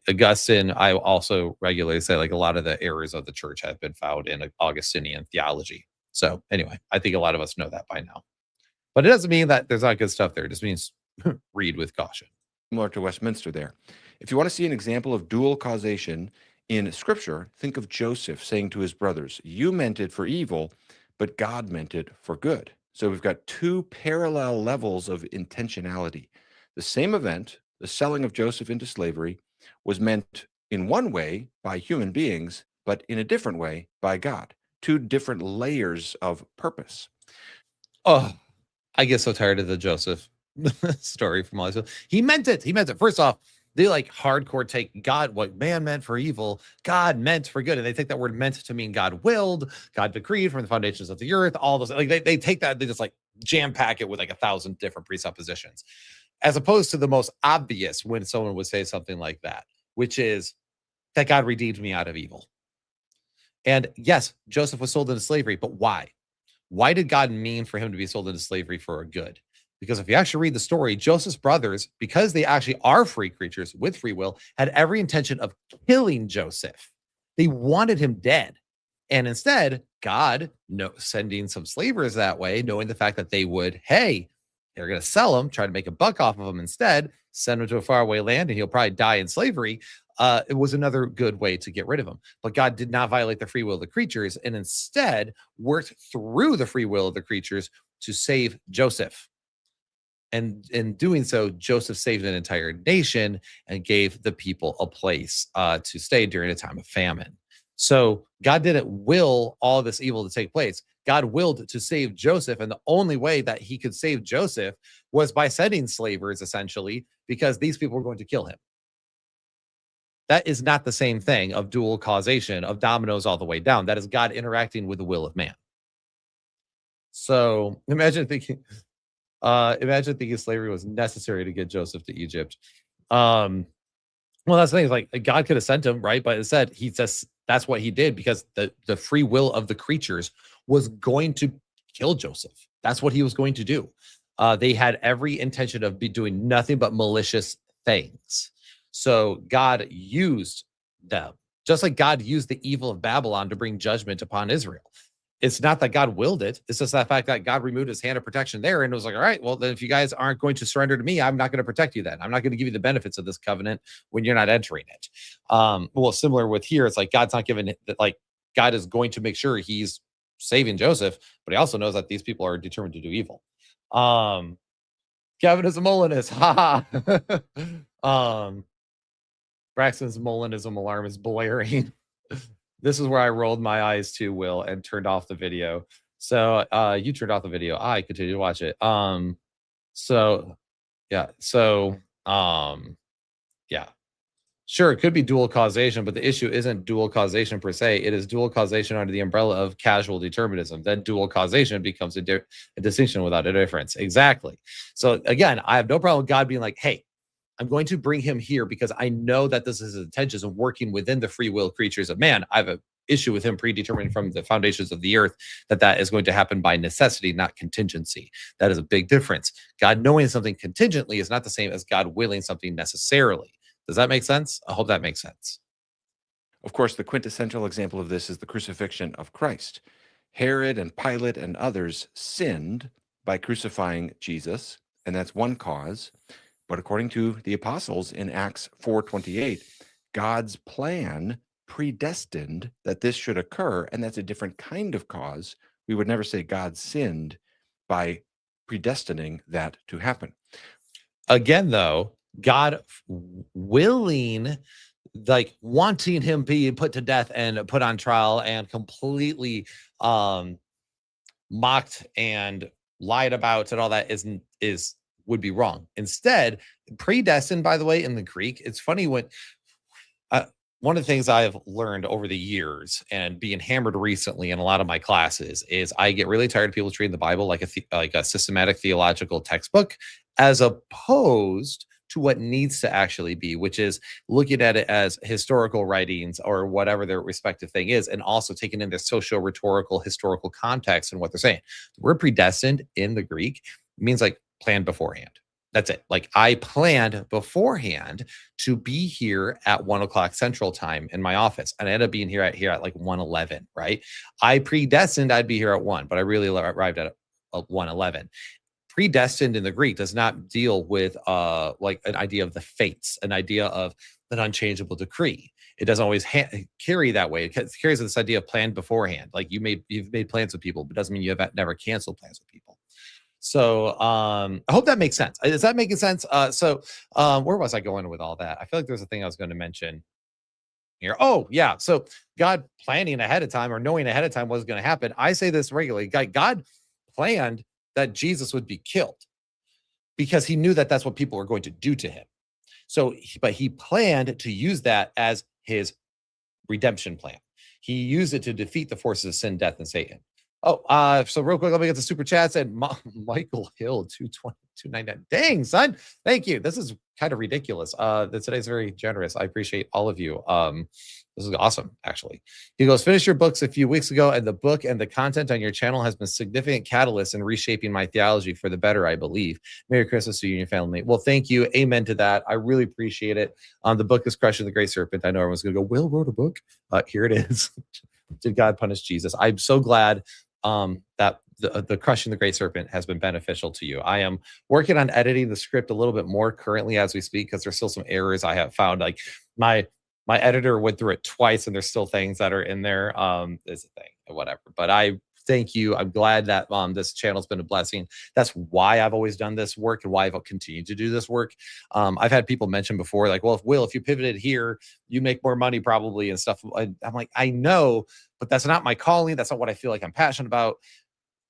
A: Augustine, I also regularly say, like, a lot of the errors of the church have been found in Augustinian theology. So anyway, I think a lot of us know that by now. But it doesn't mean that there's not good stuff there. It just means read with caution.
B: Similar to Westminster there. If you want to see an example of dual causation in Scripture, think of Joseph saying to his brothers, you meant it for evil, but God meant it for good. So we've got two parallel levels of intentionality. The same event, the selling of Joseph into slavery, was meant in one way by human beings, but in a different way by God. Two different layers of purpose.
A: Oh, I get so tired of the Joseph story from all this. He meant it. He meant it. First off, they like hardcore take God, what man meant for evil, God meant for good. And they take that word meant to mean God willed, God decreed from the foundations of the earth, all those. Like they take that, they just like jam pack it with like 1,000 different presuppositions, as opposed to the most obvious when someone would say something like that, which is that God redeemed me out of evil. And yes, Joseph was sold into slavery, but why? Why did God mean for him to be sold into slavery for a good? Because if you actually read the story, Joseph's brothers, because they actually are free creatures with free will, had every intention of killing Joseph. They wanted him dead. And instead, God, sending some slavers that way, knowing the fact that they would, hey, they're going to sell him, try to make a buck off of him instead, send him to a faraway land, and he'll probably die in slavery. It was another good way to get rid of him. But God did not violate the free will of the creatures and instead worked through the free will of the creatures to save Joseph. And in doing so, Joseph saved an entire nation and gave the people a place to stay during a time of famine. So God didn't will all this evil to take place. God willed to save Joseph. And the only way that he could save Joseph was by sending slavers, essentially, because these people were going to kill him. That is not the same thing of dual causation, of dominoes all the way down. That is God interacting with the will of man. So imagine thinking slavery was necessary to get Joseph to Egypt. Well, that's the thing. Like God could have sent him, right? But instead, he says that's what he did because the free will of the creatures was going to kill Joseph. That's what he was going to do. They had every intention of doing nothing but malicious things. So God used them, just like God used the evil of Babylon to bring judgment upon Israel. It's not that God willed it. It's just the fact that God removed his hand of protection there and it was like, all right, well, then if you guys aren't going to surrender to me, I'm not going to protect you then. I'm not going to give you the benefits of this covenant when you're not entering it. Well, similar with here, it's like God's not giving it, like God is going to make sure he's saving Joseph, but he also knows that these people are determined to do evil. Gavin is a Molinism. Ha ha. Braxton's Molinism alarm is blaring. This is where I rolled my eyes to, Will, and turned off the video. So you turned off the video. I continue to watch it. Yeah. Sure, it could be dual causation, but the issue isn't dual causation per se. It is dual causation under the umbrella of casual determinism. Then dual causation becomes a distinction without a difference. Exactly. So again, I have no problem with God being like, hey, I'm going to bring him here because I know that this is his intentions of working within the free will creatures of man. I have an issue with him predetermining from the foundations of the earth that is going to happen by necessity, not contingency. That is a big difference. God knowing something contingently is not the same as God willing something necessarily. Does that make sense? I hope that makes sense.
B: Of course, the quintessential example of this is the crucifixion of Christ. Herod and Pilate and others sinned by crucifying Jesus, and that's one cause. But according to the apostles in Acts 4:28, God's plan predestined that this should occur, and that's a different kind of cause. We would never say God sinned by predestining that to happen.
A: Again, though, God willing, like wanting him be put to death and put on trial and completely mocked and lied about and all that would be wrong. Instead, predestined, by the way, in the Greek, it's funny when one of the things I've learned over the years and being hammered recently in a lot of my classes is I get really tired of people treating the Bible like a systematic theological textbook, as opposed to what needs to actually be, which is looking at it as historical writings or whatever their respective thing is, and also taking in their socio-rhetorical historical context and what they're saying. The word predestined in the Greek means like planned beforehand. That's it. Like I planned beforehand to be here at 1 o'clock Central Time in my office, and I ended up being here at like 1:11. Right? I predestined I'd be here at 1, but I really arrived at 1:11. Predestined in the Greek does not deal with like an idea of the fates, an idea of an unchangeable decree. It doesn't always carry that way. It carries this idea of planned beforehand. Like you've made plans with people, but doesn't mean you have never canceled plans with people. So I hope that makes sense. Is that making sense? Where was I going with all that? I feel like there's a thing I was going to mention here. Oh, yeah. So God planning ahead of time or knowing ahead of time what's going to happen. I say this regularly. God planned that Jesus would be killed because he knew that that's what people were going to do to him. So, but he planned to use that as his redemption plan. He used it to defeat the forces of sin, death, and Satan. Oh, so real quick, let me get the super chats. And Michael Hill, 222.99. Dang, son. Thank you. This is kind of ridiculous. Today's very generous. I appreciate all of you. This is awesome, actually. He goes, finished your books a few weeks ago, and the book and the content on your channel has been significant catalyst in reshaping my theology for the better, I believe. Merry Christmas to you and your family. Well, thank you. Amen to that. I really appreciate it. The book is Crushing the Great Serpent. I know everyone's going to go, Will wrote a book. Here it is. Did God punish Jesus? I'm so glad that the Crushing the Great Serpent has been beneficial to you. I am working on editing the script a little bit more currently as we speak, because there's still some errors I have found. Like my editor went through it twice, and there's still things that are in there. Is a thing, whatever. But I thank you. I'm glad that this channel's been a blessing. That's why I've always done this work and why I've continued to do this work. I've had people mention before, like, well, if you pivoted here, you make more money probably and stuff. I'm like, I know, but that's not my calling. That's not what I feel like I'm passionate about.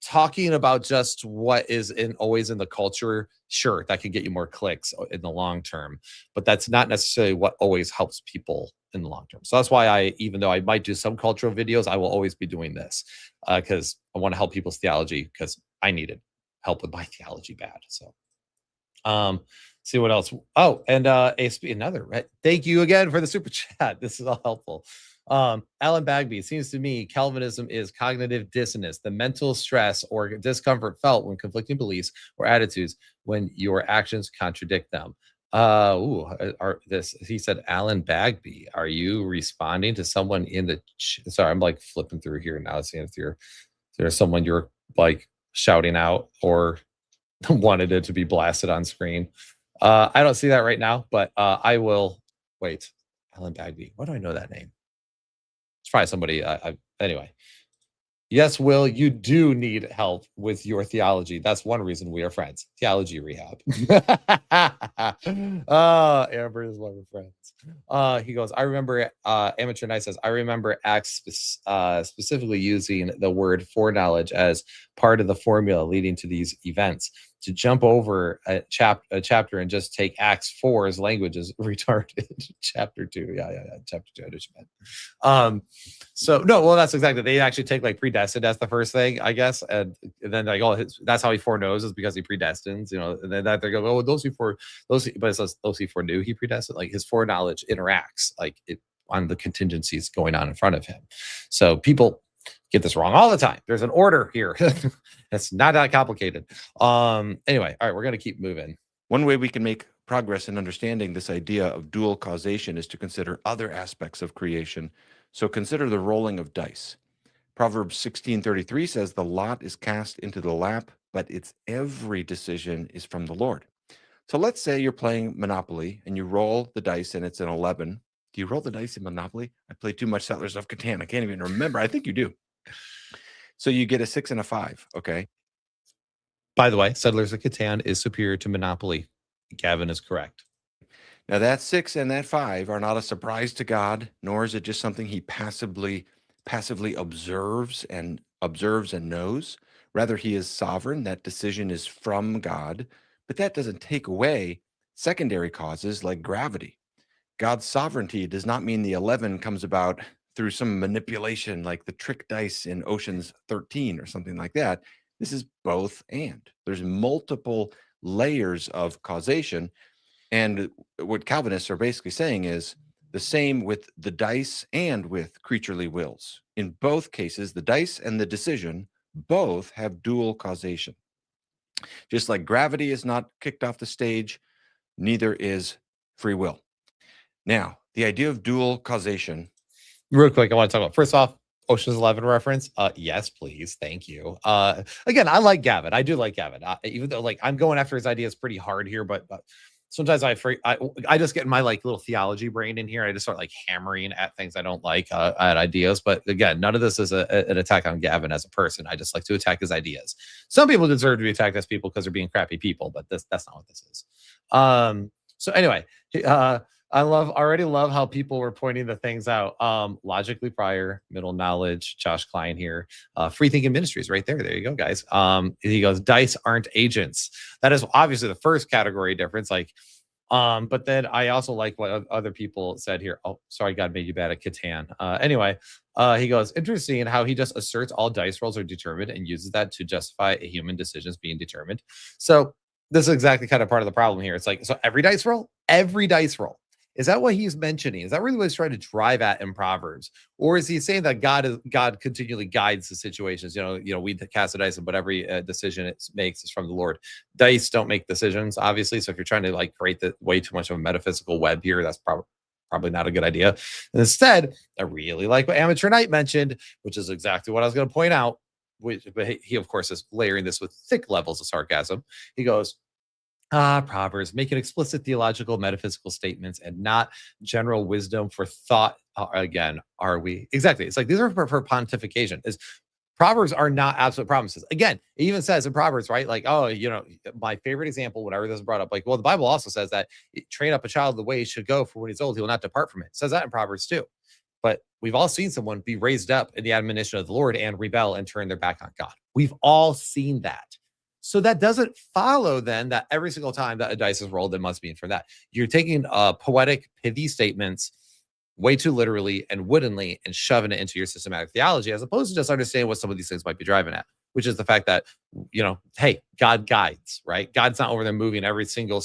A: Talking about just what is always in the culture, sure, that could get you more clicks in the long term, but that's not necessarily what always helps people in the long term. So that's why even though I might do some cultural videos, I will always be doing this because I want to help people's theology, because I needed help with my theology bad. So see what else. Oh, and ASP, another, right? Thank you again for the super chat. This is all helpful. Alan Bagby, it seems to me Calvinism is cognitive dissonance, the mental stress or discomfort felt when conflicting beliefs or attitudes when your actions contradict them. He said Alan Bagby. Are you responding to someone in the sorry, I'm like flipping through here now, seeing if there's someone you're like shouting out or wanted it to be blasted on screen. I don't see that right now, but I will wait. Alan Bagby. Why do I know that name? It's probably somebody. Anyway. Yes, Will, you do need help with your theology. That's one reason we are friends. Theology rehab. Amber is one of friends. He goes, I remember, Amateur Night says, I remember Acts specifically using the word foreknowledge as part of the formula leading to these events. To jump over a chapter and just take Acts 4 as language is retarded. Chapter 2. Yeah. Chapter 2. I just meant. So no, well, that's exactly. They actually take like predestined as the first thing, I guess. And then like, oh, that's how he foreknows, is because he predestines, and then that they go, oh, but it says those he foreknew, he predestined. Like his foreknowledge interacts like it on the contingencies going on in front of him. So people get this wrong all the time. There's an order here. It's not that complicated. Anyway, all right, we're going to keep moving.
B: One way we can make progress in understanding this idea of dual causation is to consider other aspects of creation. So consider the rolling of dice. Proverbs 16:33 says, the lot is cast into the lap, but its every decision is from the Lord. So let's say you're playing Monopoly and you roll the dice and it's an 11. Do you roll the dice in Monopoly? I played too much Settlers of Catan. I can't even remember. I think you do. So you get a 6 and a 5. Okay.
A: By the way, Settlers of Catan is superior to Monopoly. Gavin is correct.
B: Now that 6 and that 5 are not a surprise to God, nor is it just something he passively observes and knows. Rather, he is sovereign. That decision is from God, but that doesn't take away secondary causes like gravity. God's sovereignty does not mean the 11 comes about through some manipulation like the trick dice in Ocean's 13 or something like that. This is both and. There's multiple layers of causation. And what Calvinists are basically saying is the same with the dice and with creaturely wills. In both cases, the dice and the decision both have dual causation. Just like gravity is not kicked off the stage, neither is free will. Now, the idea of dual causation.
A: Real quick, I want to talk about, first off, Ocean's 11 reference. Yes, please. Thank you. Again, I like Gavin. I do like Gavin. Even though like I'm going after his ideas pretty hard here, but sometimes I just get in my like little theology brain in here. I just start like hammering at things I don't like, at ideas. But again, none of this is an attack on Gavin as a person. I just like to attack his ideas. Some people deserve to be attacked as people because they're being crappy people, but that's not what this is. So anyway, already love how people were pointing the things out. Logically prior, middle knowledge, Josh Klein here. Free thinking ministries right there. There you go, guys. He goes, dice aren't agents. That is obviously the first category difference. Like, but then I also like what other people said here. Oh, sorry, God made you bad at Catan. Anyway, he goes, interesting how he just asserts all dice rolls are determined and uses that to justify a human decisions being determined. So this is exactly kind of part of the problem here. It's like, so every dice roll. Is that what he's mentioning? Is that really what he's trying to drive at in Proverbs? Or is he saying that God continually guides the situations? We cast a dice, but every decision it makes is from the Lord. Dice don't make decisions, obviously. So if you're trying to like create way too much of a metaphysical web here, that's probably not a good idea. And instead, I really like what Amateur Knight mentioned, which is exactly what I was going to point out. But he, of course, is layering this with thick levels of sarcasm. He goes, Proverbs making explicit theological, metaphysical statements and not general wisdom for thought. Again, are we? Exactly. It's like these are for pontification. Proverbs are not absolute promises. Again, it even says in Proverbs, right? Like, my favorite example, whenever this is brought up, like, well, the Bible also says that train up a child the way he should go, for when he's old, he will not depart from it. It says that in Proverbs too. But we've all seen someone be raised up in the admonition of the Lord and rebel and turn their back on God. We've all seen that. So that doesn't follow then that every single time that a dice is rolled, it must be for that. You're taking poetic, pithy statements way too literally and woodenly and shoving it into your systematic theology, as opposed to just understanding what some of these things might be driving at, which is the fact that, hey, God guides, right? God's not over there moving every single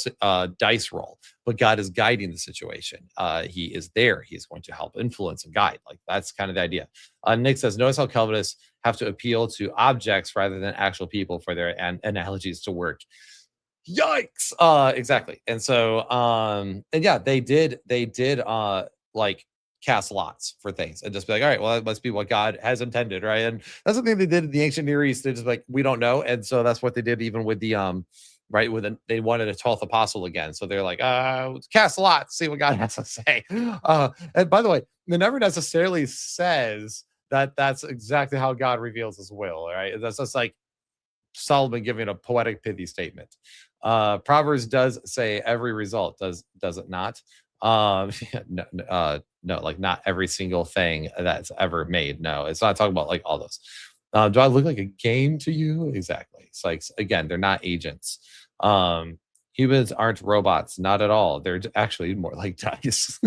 A: dice roll, but God is guiding the situation. He is there. He's going to help influence and guide. Like, that's kind of the idea. Nick says, notice how Calvinists have to appeal to objects rather than actual people for their analogies to work. Yikes. Exactly. And so, and yeah, they did like cast lots for things and just be like, all right, well, that must be what God has intended, right? And that's something they did in the ancient Near East. They just like, we don't know. And so that's what they did even with the right, they wanted a 12th apostle again. So they're like, cast lots, see what God has to say. And by the way, it never necessarily says that that's exactly how God reveals his will, right? That's just like Solomon giving a poetic, pithy statement. Proverbs does say every result, does it not? No, like not every single thing that's ever made. No, it's not talking about like all those. Do I look like a game to you? Exactly. It's like, again, they're not agents. Humans aren't robots, not at all. They're actually more like dice.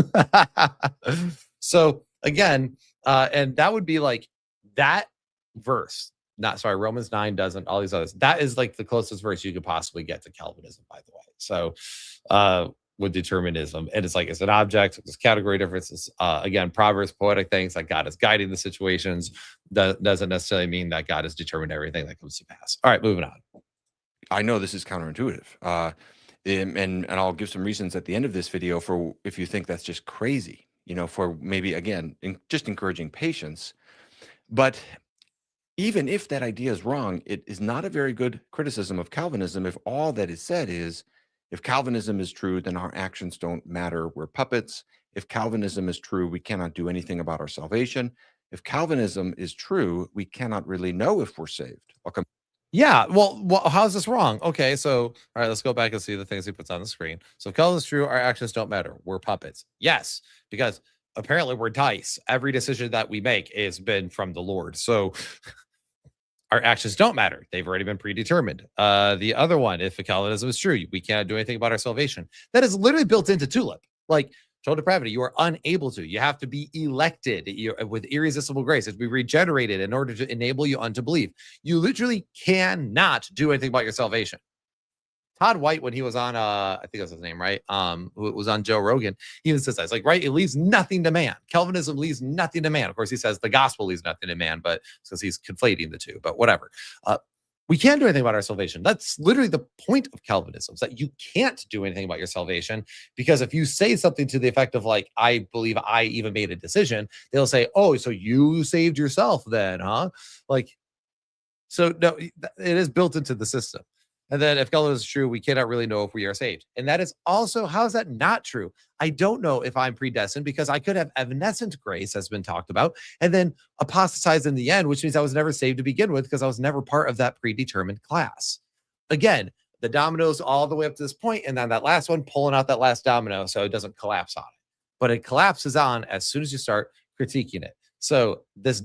A: So again, and that would be like that verse. Romans 9 doesn't, all these others. That is like the closest verse you could possibly get to Calvinism, by the way. So with determinism, and it's like it's an object, there's category differences. Again, Proverbs, poetic things like God is guiding the situations. That doesn't necessarily mean that God has determined everything that comes to pass. All right, moving on.
B: I know this is counterintuitive, and I'll give some reasons at the end of this video for if you think that's just crazy, for maybe, again, just encouraging patience. But even if that idea is wrong, it is not a very good criticism of Calvinism if all that is said is, if Calvinism is true, then our actions don't matter. We're puppets. If Calvinism is true, we cannot do anything about our salvation. If Calvinism is true, we cannot really know if we're saved.
A: Yeah, well, how's this wrong? Okay, so all right, let's go back and see the things he puts on the screen. So if Calvin is true, our actions don't matter. We're puppets. Yes, because apparently we're dice. Every decision that we make has been from the Lord. So our actions don't matter. They've already been predetermined. The other one, if Calvinism is true, we can't do anything about our salvation. That is literally built into Tulip. Like, total depravity, you are unable to. You have to be elected with irresistible grace. It's to be regenerated in order to enable you unto believe. You literally cannot do anything about your salvation. Todd White, when he was on, I think that's his name, right? Who was on Joe Rogan, he even says that. It's like, right, it leaves nothing to man. Calvinism leaves nothing to man. Of course, he says the gospel leaves nothing to man, but because he's conflating the two, but whatever. We can't do anything about our salvation. That's literally the point of Calvinism, is that you can't do anything about your salvation, because if you say something to the effect of like, I believe I even made a decision, they'll say, oh, so you saved yourself then, huh? Like, so no, it is built into the system. And then if Calvinism is true, we cannot really know if we are saved. And that is also, how is that not true? I don't know if I'm predestined, because I could have evanescent grace, has been talked about, and then apostatize in the end, which means I was never saved to begin with, because I was never part of that predetermined class. Again, the dominoes all the way up to this point, and then that last one pulling out that last domino so it doesn't collapse on it. But it collapses on as soon as you start critiquing it. So this,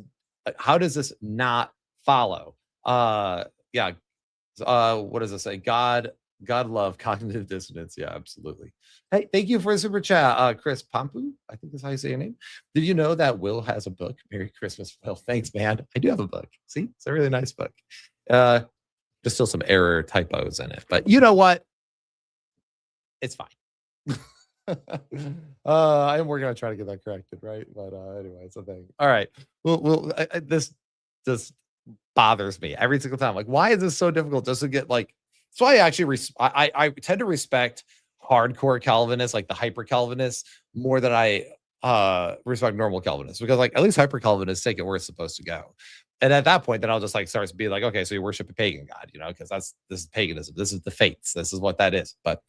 A: how does this not follow? Yeah. What does it say? God love cognitive dissonance. Yeah, absolutely. Hey, thank you for the super chat, Chris Pompu. I think that's how you say your name. Did you know that Will has a book? Merry Christmas, Will. Thanks, man. I do have a book. See, it's a really nice book. There's still some error typos in it, but you know what? It's fine. I am working on trying to get that corrected, right? But anyway, it's a thing. All right. Well, this bothers me every single time. Like, why is this so difficult just to get like? So I actually I tend to respect hardcore Calvinists, like the hyper Calvinists, more than I respect normal Calvinists, because like at least hyper Calvinists take it where it's supposed to go. And at that point, then I'll just like start to be like, okay, so you worship a pagan god, you know, because this is paganism. This is the fates. This is what that is. But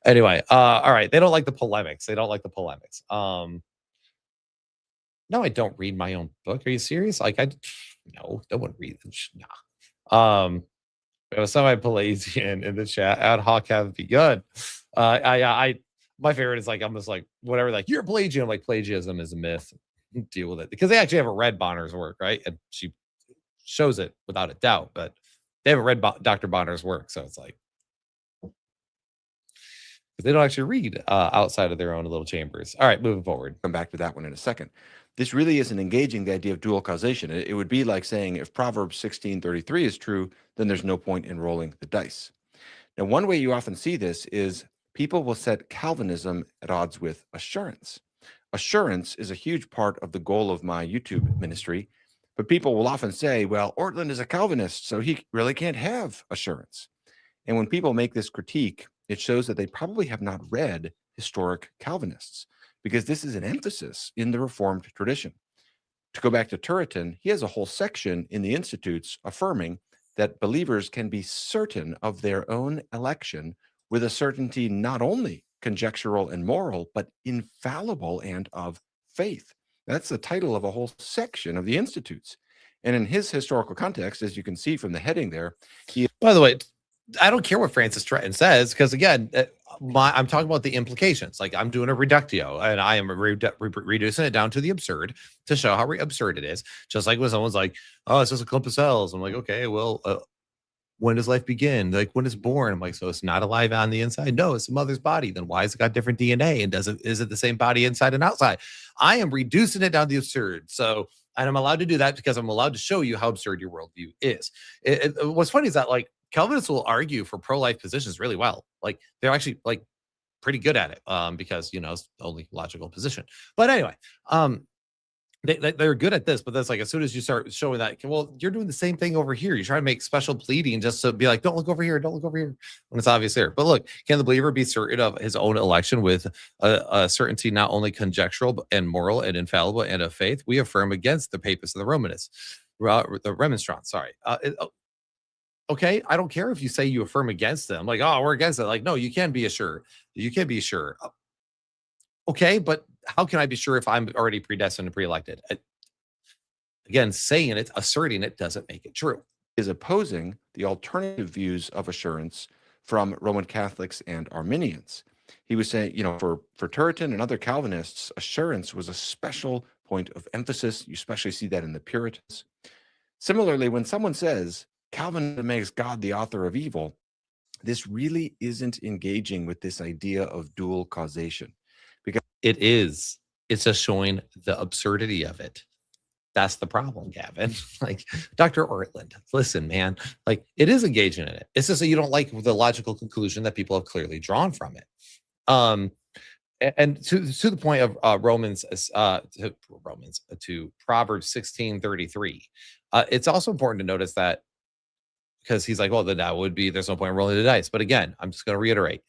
A: anyway, all right. They don't like the polemics. No, I don't read my own book. Are you serious? Like, no, don't want to read them. No. It was semi-Pelagian in the chat. Ad hoc have begun. My favorite is like, I'm just like, whatever, like, you're Pelagian. Like, plagiarism is a myth. Deal with it. Because they actually haven't read Bonner's work, right? And she shows it without a doubt, but they haven't read Dr. Bonner's work. So it's like, they don't actually read outside of their own little chambers. All right, moving forward.
B: Come back to that one in a second. This really isn't engaging the idea of dual causation. It would be like saying if Proverbs 16:33 is true, then there's no point in rolling the dice. Now, one way you often see this is people will set Calvinism at odds with assurance. Assurance is a huge part of the goal of my YouTube ministry, but people will often say, well, Ortlund is a Calvinist, so he really can't have assurance. And when people make this critique, it shows that they probably have not read historic Calvinists, because this is an emphasis in the Reformed tradition. To go back to Turretin, he has a whole section in the Institutes affirming that believers can be certain of their own election with a certainty not only conjectural and moral, but infallible and of faith. That's the title of a whole section of the Institutes. And in his historical context, as you can see from the heading there,
A: by the way, I don't care what Francis Turretin says, because again, I'm talking about the implications. Like, I'm doing a reductio, and I am reducing it down to the absurd to show how absurd it is. Just like when someone's like, "Oh, it's just a clump of cells," I'm like, "Okay, well, when does life begin? Like, when it's born?" I'm like, "So it's not alive on the inside?" No, it's the mother's body. Then why has it got different DNA? And is it the same body inside and outside? I am reducing it down to the absurd. So, and I'm allowed to do that because I'm allowed to show you how absurd your worldview is. What's funny is that like Calvinists will argue for pro-life positions really well. Like, they're actually like pretty good at it, because, you know, it's the only logical position. But anyway, they're good at this, but that's like, as soon as you start showing that, well, you're doing the same thing over here. You're trying to make special pleading just to be like, don't look over here, when it's obvious there. But look, can the believer be certain of his own election with a certainty not only conjectural and moral and infallible and of faith? We affirm against the papists and the the remonstrants. Sorry. Okay, I don't care if you say you affirm against them. Like, oh, we're against it. Like, no, you can be sure. You can be sure. Okay, but how can I be sure if I'm already predestined and pre-elected? Again, saying it, asserting it, doesn't make it true.
B: Is opposing the alternative views of assurance from Roman Catholics and Arminians. He was saying, you know, for Turretin and other Calvinists, assurance was a special point of emphasis. You especially see that in the Puritans. Similarly, when someone says Calvinism makes God the author of evil, this really isn't engaging with this idea of dual causation, because
A: it's just showing the absurdity of it. That's the problem, Gavin. Like, Dr. Ortlund, listen, man, like, it is engaging in it. It's just that you don't like the logical conclusion that people have clearly drawn from it. And to the point of to Proverbs 16:33, it's also important to notice that, because he's like, well, then that would be, there's no point in rolling the dice. But again, I'm just going to reiterate,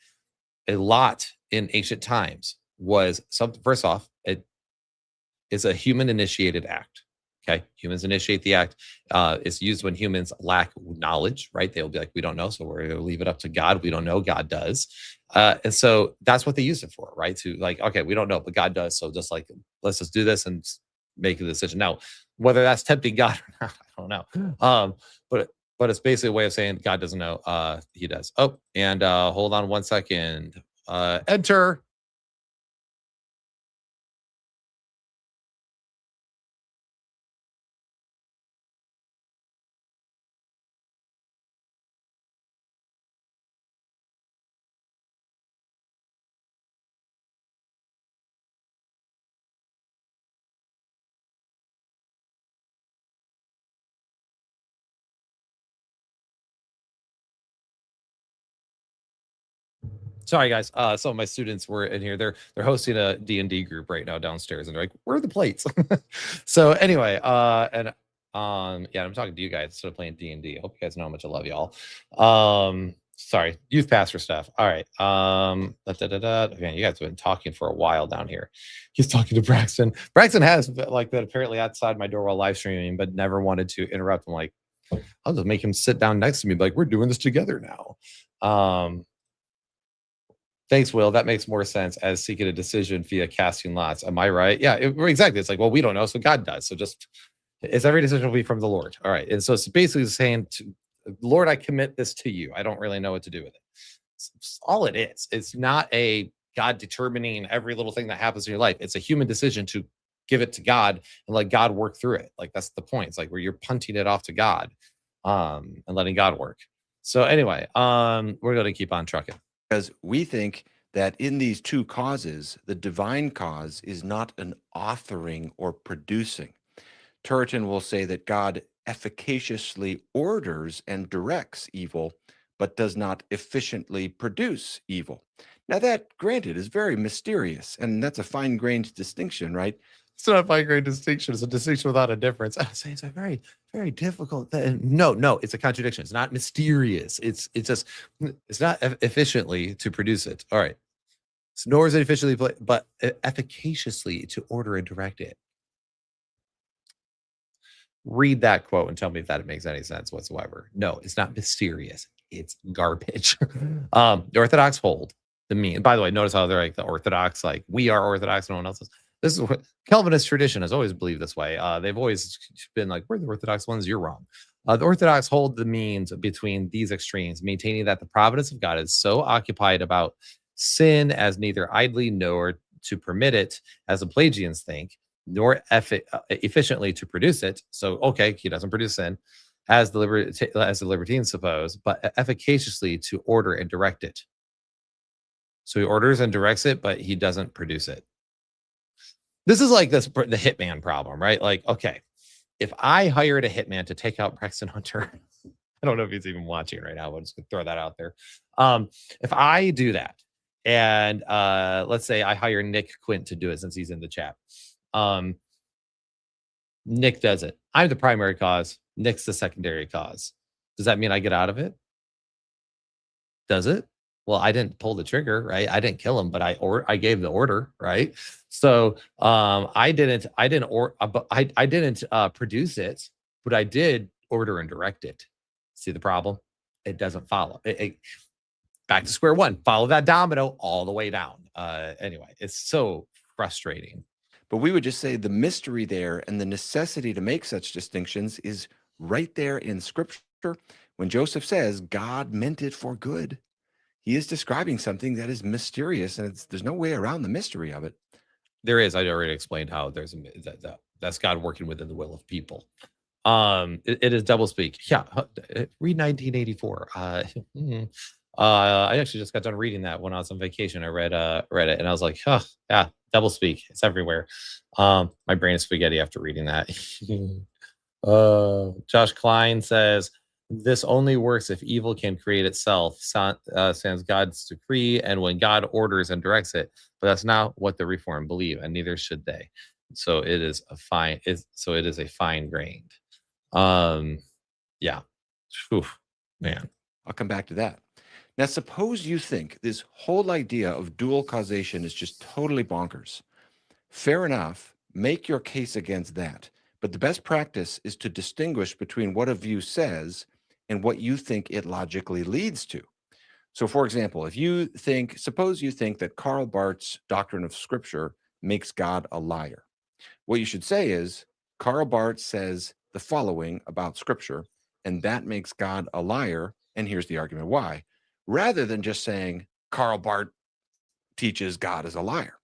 A: a lot in ancient times was something. First off, it is a human initiated act. Okay, humans initiate the act. It's used when humans lack knowledge, right? They'll be like, we don't know, so we're going to leave it up to God. We don't know, God does. And so that's what they use it for, right? To like, okay, we don't know, but God does. So just like, let's just do this and make a decision. Now, whether that's tempting God or not, I don't know. But but it's basically a way of saying God doesn't know. He does. Oh, and hold on 1 second. Enter. Sorry, guys. Some of my students were in here. They're hosting a D&D group right now downstairs, and they're like, "Where are the plates?" So anyway, yeah, I'm talking to you guys instead of playing D&D. I hope you guys know how much I love y'all. Sorry, youth pastor stuff. All right. Man, you guys have been talking for a while down here. He's talking to Braxton. Braxton has like been apparently outside my door while live streaming, but never wanted to interrupt. I'm like, I'll just make him sit down next to me, like we're doing this together now. Thanks, Will. That makes more sense as seeking a decision via casting lots. Am I right? Yeah, exactly. It's like, well, we don't know, so God does. So just, it's every decision will be from the Lord. All right. And so it's basically saying, Lord, I commit this to you. I don't really know what to do with it. It's all it is. It's not a God determining every little thing that happens in your life. It's a human decision to give it to God and let God work through it. Like that's the point. It's like where you're punting it off to God, and letting God work. So anyway, we're going to keep on trucking.
B: Because we think that in these two causes, the divine cause is not an authoring or producing. Turretin will say that God efficaciously orders and directs evil, but does not efficiently produce evil. Now, that, granted, is very mysterious, and that's a fine-grained distinction, right?
A: It's not a fine-grained distinction. It's a distinction without a difference. I say it's a very, very difficult thing. No, it's a contradiction. It's not mysterious. It's just, it's not efficiently to produce it. All right. So nor is it efficiently, but efficaciously to order and direct it. Read that quote and tell me if that makes any sense whatsoever. No, it's not mysterious. It's garbage. The Orthodox hold the mean. By the way, notice how they're like the Orthodox, like we are Orthodox, no one else is. This is what Calvinist tradition has always believed this way. They've always been like, we're the Orthodox ones, you're wrong. The Orthodox hold the means between these extremes, maintaining that the providence of God is so occupied about sin as neither idly nor to permit it, as the Pelagians think, nor efficiently to produce it. So, okay, he doesn't produce sin, as the libertines suppose, but efficaciously to order and direct it. So he orders and directs it, but he doesn't produce it. This is like the hitman problem, right? Like, okay, if I hired a hitman to take out Braxton Hunter, I don't know if he's even watching right now, but I'm just gonna throw that out there. If I do that, and let's say I hire Nick Quint to do it since he's in the chat. Nick does it. I'm the primary cause. Nick's the secondary cause. Does that mean I get out of it? Does it? Well, I didn't pull the trigger, right? I didn't kill him, but I gave the order, right? So I didn't produce it, but I did order and direct it. See the problem? It doesn't follow. Back to square one. Follow that domino all the way down. Anyway, it's so frustrating.
B: But we would just say the mystery there and the necessity to make such distinctions is right there in Scripture. When Joseph says God meant it for good, he is describing something that is mysterious, and there's no way around the mystery of it.
A: There is. I already explained how there's that's God working within the will of people. It is doublespeak. Yeah, read 1984. I actually just got done reading that when I was on vacation. I read it, and I was like, huh, yeah, doublespeak. It's everywhere. My brain is spaghetti after reading that. Josh Klein says, this only works if evil can create itself, sans God's decree, and when God orders and directs it. But that's not what the Reformed believe, and neither should they. So it is a fine. So it is a fine grained. Yeah. Oof, man.
B: I'll come back to that. Now, suppose you think this whole idea of dual causation is just totally bonkers. Fair enough. Make your case against that. But the best practice is to distinguish between what a view says and what you think it logically leads to. So, for example, suppose you think that Karl Barth's doctrine of Scripture makes God a liar. What you should say is, Karl Barth says the following about Scripture, and that makes God a liar. And here's the argument why, rather than just saying Karl Barth teaches God is a liar.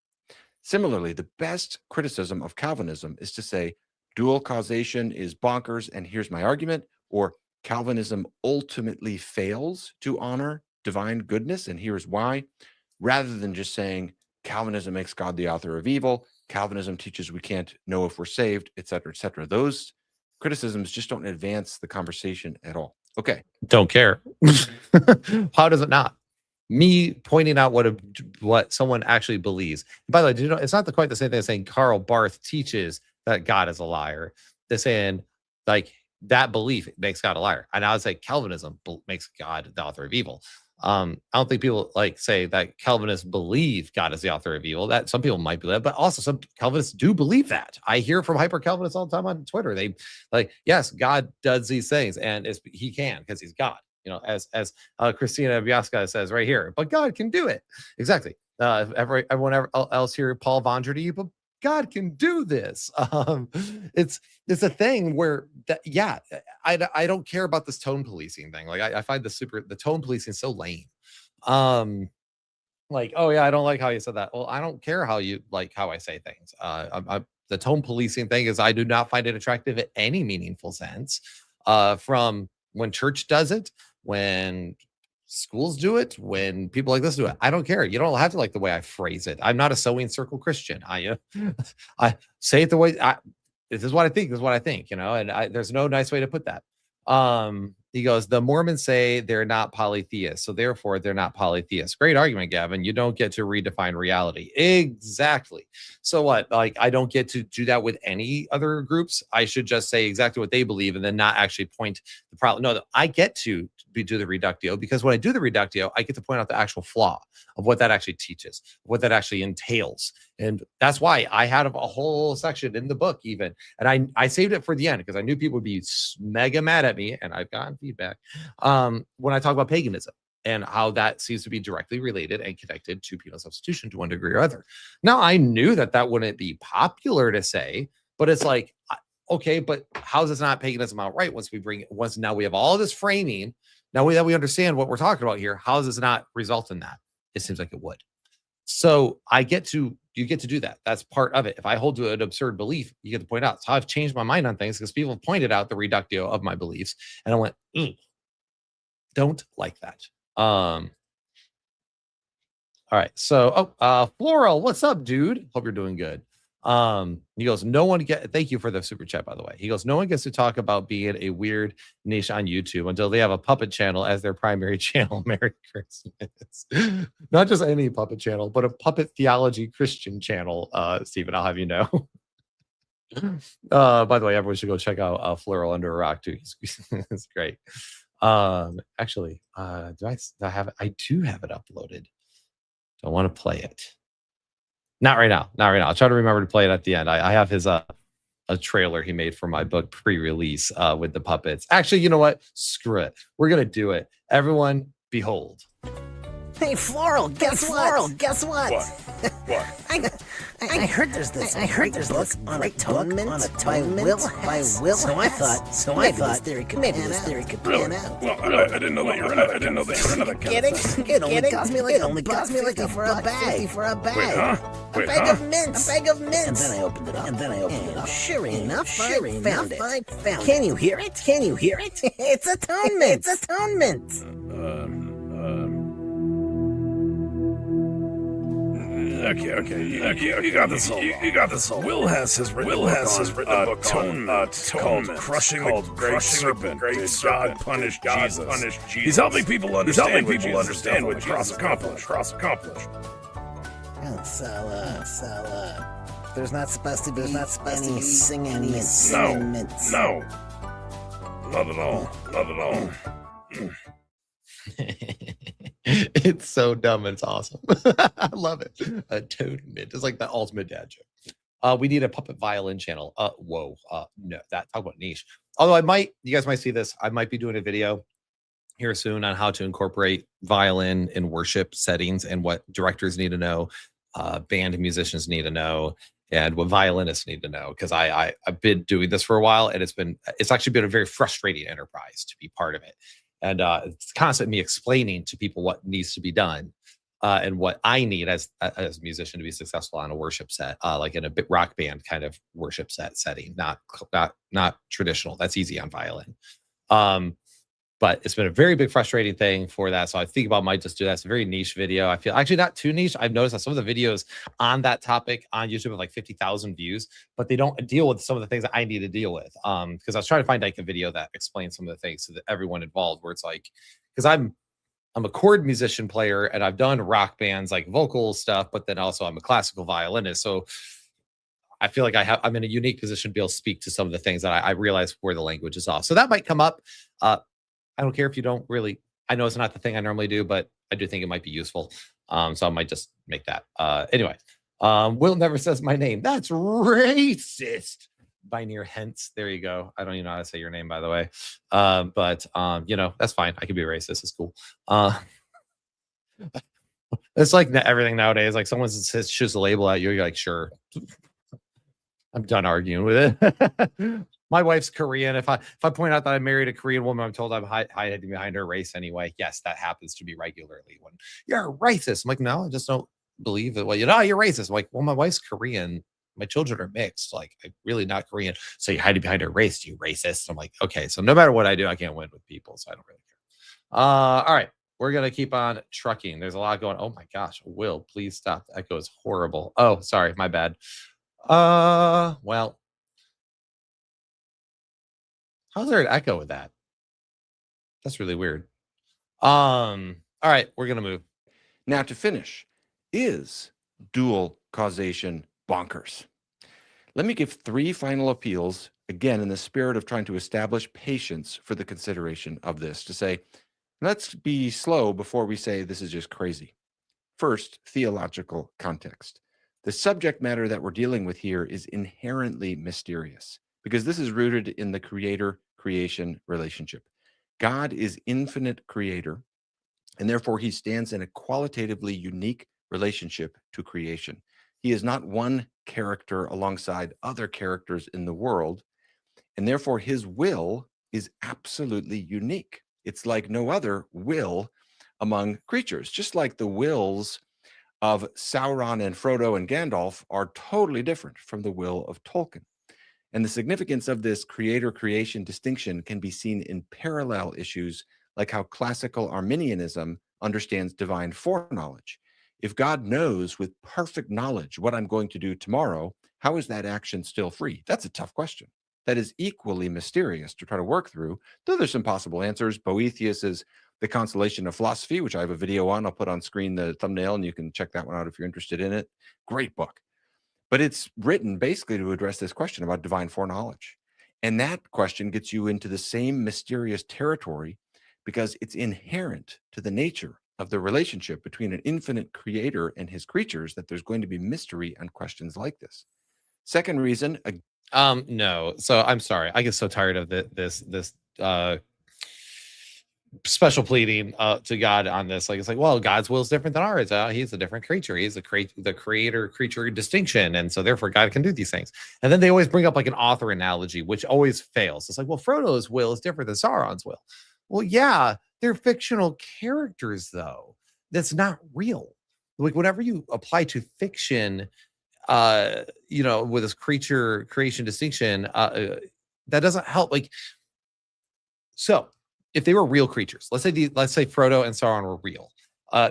B: Similarly, the best criticism of Calvinism is to say dual causation is bonkers, and here's my argument, or Calvinism ultimately fails to honor divine goodness, and here's why, rather than just saying Calvinism makes God the author of evil, Calvinism teaches we can't know if we're saved, et cetera, et cetera. Those criticisms just don't advance the conversation at all. Okay.
A: Don't care. How does it not? Me pointing out what someone actually believes. By the way, do you know, it's not quite the same thing as saying Karl Barth teaches that God is a liar. They're saying like that belief makes God a liar. And I would say Calvinism makes God the author of evil. I don't think people like say that Calvinists believe God is the author of evil. That some people might believe that, but also some Calvinists do believe that. I hear from hyper Calvinists all the time on Twitter. They like, yes, God does these things, and he can because he's God. You know, as Christina Biasca says right here, but God can do it. Exactly. Everyone else here, Paul Vondra to you, but God can do this. It's a thing where that, yeah, I don't care about this tone policing thing. Like I find the tone policing so lame. Like, oh yeah, I don't like how you said that. Well, I don't care how you like how I say things. The tone policing thing is I do not find it attractive in any meaningful sense. From when church does it, when schools do it, when people like this do it, I don't care. You don't have to like the way I phrase it. I'm not a sewing circle Christian. I say it the way this is what I think. This is what I think. You know, and there's no nice way to put that. He goes, the Mormons say they're not polytheists, so therefore they're not polytheists. Great argument, Gavin. You don't get to redefine reality. Exactly. So what? Like, I don't get to do that with any other groups. I should just say exactly what they believe and then not actually point the problem. No, I get to do the reductio, because when I do the reductio, I get to point out the actual flaw of what that actually teaches, what that actually entails. And that's why I had a whole section in the book even. And I saved it for the end because I knew people would be mega mad at me, and I've gotten feedback when I talk about paganism and how that seems to be directly related and connected to penal substitution to one degree or other. Now, I knew that wouldn't be popular to say, but it's like, okay, but how is this not paganism outright once now we have all this framing, now that we understand what we're talking about here, how does this not result in that? It seems like it would. So you get to do that. That's part of it. If I hold to an absurd belief, you get to point out. So I've changed my mind on things because people have pointed out the reductio of my beliefs, and I went, don't like that. All right. So, Floral, what's up, dude? Hope you're doing good. He goes, thank you for the super chat, by the way. He goes, no one gets to talk about being a weird niche on YouTube until they have a puppet channel as their primary channel. Merry Christmas. Not just any puppet channel, but a puppet theology Christian channel. Stephen, I'll have you know. By the way, everyone should go check out Floral Under a Rock too. It's great. Actually, do I have it? I do have it uploaded. I want to play it. Not right now. I'll try to remember to play it at the end. I have his a trailer he made for my book pre-release with the puppets. Actually, you know what? Screw it. We're gonna do it. Everyone, behold.
C: Hey, Floral, guess what?
D: Guess what? What?
C: I heard there's this. I heard there's this on atonement by Will. So I thought maybe this theory could pan out.
D: Well, I didn't know that you were into that kind of thing.
C: It only cost me like $1.50 for a bag.
D: Wait, huh?
C: A bag of mints. And then I opened it up. Sure enough, I found it. Can you hear it? It's atonement.
D: Okay. You got this all. Will has his written book called Crushing the Great Serpent. God punished Jesus. He's helping people understand what cross accomplished.
C: So, there's not supposed to be any singing mints.
D: No. Not at all.
A: It's so dumb. It's awesome. I love it. Atonement is like the ultimate dad joke. We need a puppet violin channel. No, talk about niche. Although you guys might see this. I might be doing a video here soon on how to incorporate violin in worship settings and what directors need to know, band musicians need to know, and what violinists need to know, because I've been doing this for a while, and it's actually been a very frustrating enterprise to be part of it. And it's constantly me explaining to people what needs to be done, and what I need as a musician to be successful on a worship set, like in a bit rock band kind of worship setting, not traditional. That's easy on violin. But it's been a very big frustrating thing for that. So I think about might just do that. It's a very niche video. I feel actually not too niche. I've noticed that some of the videos on that topic on YouTube have like 50,000 views, but they don't deal with some of the things that I need to deal with. Because I was trying to find like a video that explains some of the things to everyone involved, where it's like, because I'm a chord musician player, and I've done rock bands like vocal stuff, but then also I'm a classical violinist. So I feel like I'm in a unique position to be able to speak to some of the things that I realize where the language is off. So that might come up. I don't care if you don't really, I know it's not the thing I normally do, but I do think it might be useful. So I might just make that. Anyway, Will never says my name. That's racist. Binary hence. There you go. I don't even know how to say your name, by the way. But you know, that's fine. I can be racist. It's cool. It's like everything nowadays. Like someone says, shoots a label at you, you're like, sure. I'm done arguing with it. My wife's Korean. If I point out that I married a Korean woman, I'm told I'm hiding behind her race anyway. Yes, that happens to me regularly. When you're racist, I'm like, no, I just don't believe it. Well, you're racist. I'm like, well, my wife's Korean. My children are mixed. Like, I'm really not Korean. So you're hiding behind her race, you racist. I'm like, okay. So no matter what I do, I can't win with people. So I don't really care. All right. We're going to keep on trucking. There's a lot going. Oh my gosh. Will, please stop. The echo is horrible. Oh, sorry. My bad. Well, how's there an echo with that? That's really weird. All right, we're gonna move.
B: Now to finish, is dual causation bonkers? Let me give 3 final appeals, again, in the spirit of trying to establish patience for the consideration of this, to say, let's be slow before we say this is just crazy. First, theological context. The subject matter that we're dealing with here is inherently mysterious because this is rooted in the creator-creation relationship. God is infinite creator, and therefore he stands in a qualitatively unique relationship to creation. He is not one character alongside other characters in the world, and therefore his will is absolutely unique. It's like no other will among creatures, just like the wills of Sauron and Frodo and Gandalf are totally different from the will of Tolkien. And the significance of this creator-creation distinction can be seen in parallel issues like how classical Arminianism understands divine foreknowledge. If God knows with perfect knowledge what I'm going to do tomorrow, how is that action still free? That's a tough question. That is equally mysterious to try to work through, though there's some possible answers. Boethius's The Consolation of Philosophy, which I have a video on. I'll put on screen the thumbnail, and you can check that one out if you're interested in it. Great book. But it's written basically to address this question about divine foreknowledge. And that question gets you into the same mysterious territory because it's inherent to the nature of the relationship between an infinite creator and his creatures that there's going to be mystery on questions like this. Second reason,
A: no. So I'm sorry. I get so tired of this special pleading to God on this. Like, it's like, well, God's will is different than ours. He's a different creature. He's the creator creature distinction, and so therefore God can do these things. And then they always bring up like an author analogy, which always fails. It's like, well, Frodo's will is different than Sauron's will. Well, yeah, they're fictional characters, though. That's not real. Like, whenever you apply to fiction, with this creature creation distinction, that doesn't help. Like, so if they were real creatures, let's say Frodo and Sauron were real,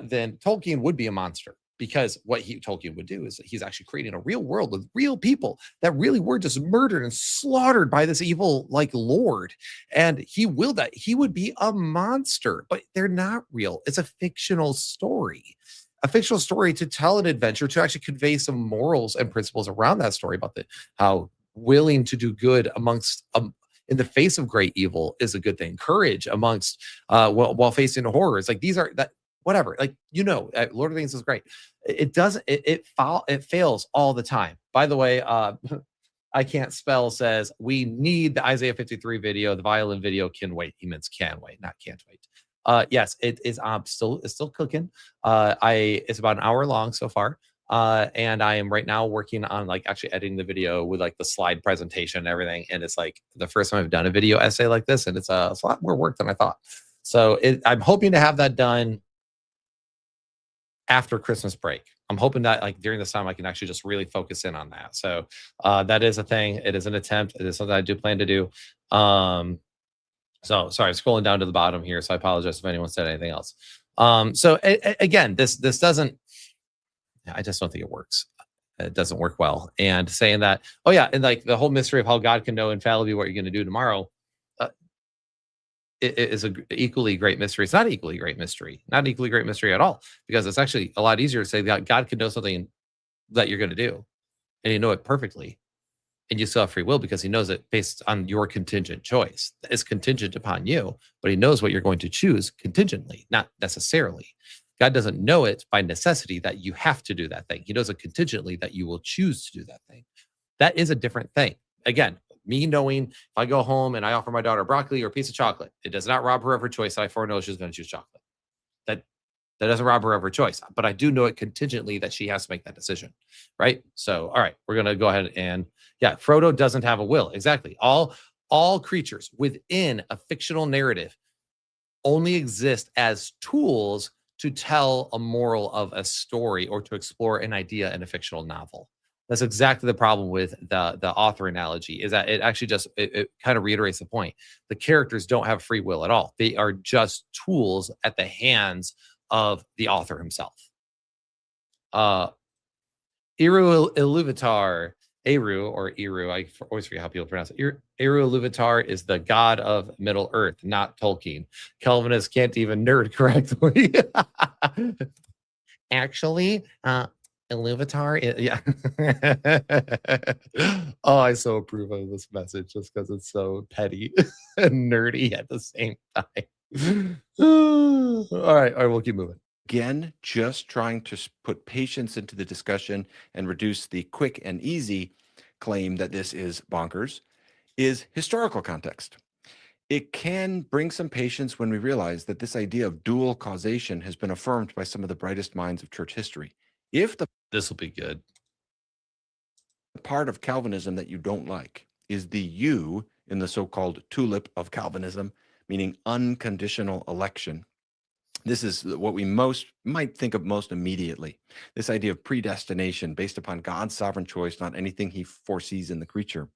A: then Tolkien would be a monster, because what Tolkien would do is that he's actually creating a real world with real people that really were just murdered and slaughtered by this evil like lord, and he would be a monster. But they're not real. It's a fictional story. A fictional story to tell an adventure, to actually convey some morals and principles around that story about how willing to do good amongst in the face of great evil is a good thing. Courage amongst while facing horrors. Like, these are that whatever. Like, Lord of the Rings is great. It doesn't. It fails all the time. By the way, I can't spell says we need the Isaiah 53 video. The violin video can wait. He means can wait, not can't wait. Yes, it is. It's still cooking. It's about an hour long so far. And I am right now working on like actually editing the video with like the slide presentation and everything. And it's like the first time I've done a video essay like this, and it's a lot more work than I thought. So I'm hoping to have that done after Christmas break. I'm hoping that like during this time I can actually just really focus in on that. So that is a thing. It is an attempt. It is something I do plan to do. So sorry, scrolling down to the bottom here. So I apologize if anyone said anything else. So again, this doesn't, I just don't think it works. It doesn't work well. And saying that, oh yeah, and like the whole mystery of how God can know infallibly what you're going to do tomorrow, it is an equally great mystery. It's not equally great mystery, not an equally great mystery at all, because it's actually a lot easier to say that God can know something that you're going to do, and you know it perfectly, and you still have free will because he knows it based on your contingent choice. It's contingent upon you, but he knows what you're going to choose contingently, not necessarily. God doesn't know it by necessity that you have to do that thing. He knows it contingently that you will choose to do that thing. That is a different thing. Again, me knowing if I go home and I offer my daughter broccoli or a piece of chocolate, it does not rob her of her choice that I foreknow she's going to choose chocolate. That doesn't rob her of her choice, but I do know it contingently that she has to make that decision, right? So, all right, we're going to go ahead and, yeah, Frodo doesn't have a will. Exactly. All creatures within a fictional narrative only exist as tools to tell a moral of a story or to explore an idea in a fictional novel. That's exactly the problem with the author analogy, is that it actually just, it kind of reiterates the point. The characters don't have free will at all. They are just tools at the hands of the author himself. Eru Iluvatar, I always forget how people pronounce it. Eru Iluvatar is the god of Middle Earth, not Tolkien. Calvinists can't even nerd correctly. Actually, Iluvatar, yeah. Oh, I so approve of this message just because it's so petty and nerdy at the same time. All right, we'll keep moving.
B: Again, just trying to put patience into the discussion and reduce the quick and easy claim that this is bonkers, is historical context. It can bring some patience when we realize that this idea of dual causation has been affirmed by some of the brightest minds of church history. If
A: this will be good,
B: the part of Calvinism that you don't like is the U in the so-called tulip of Calvinism, meaning unconditional election. This is what we might think of most immediately. This idea of predestination based upon God's sovereign choice, not anything he foresees in the creature.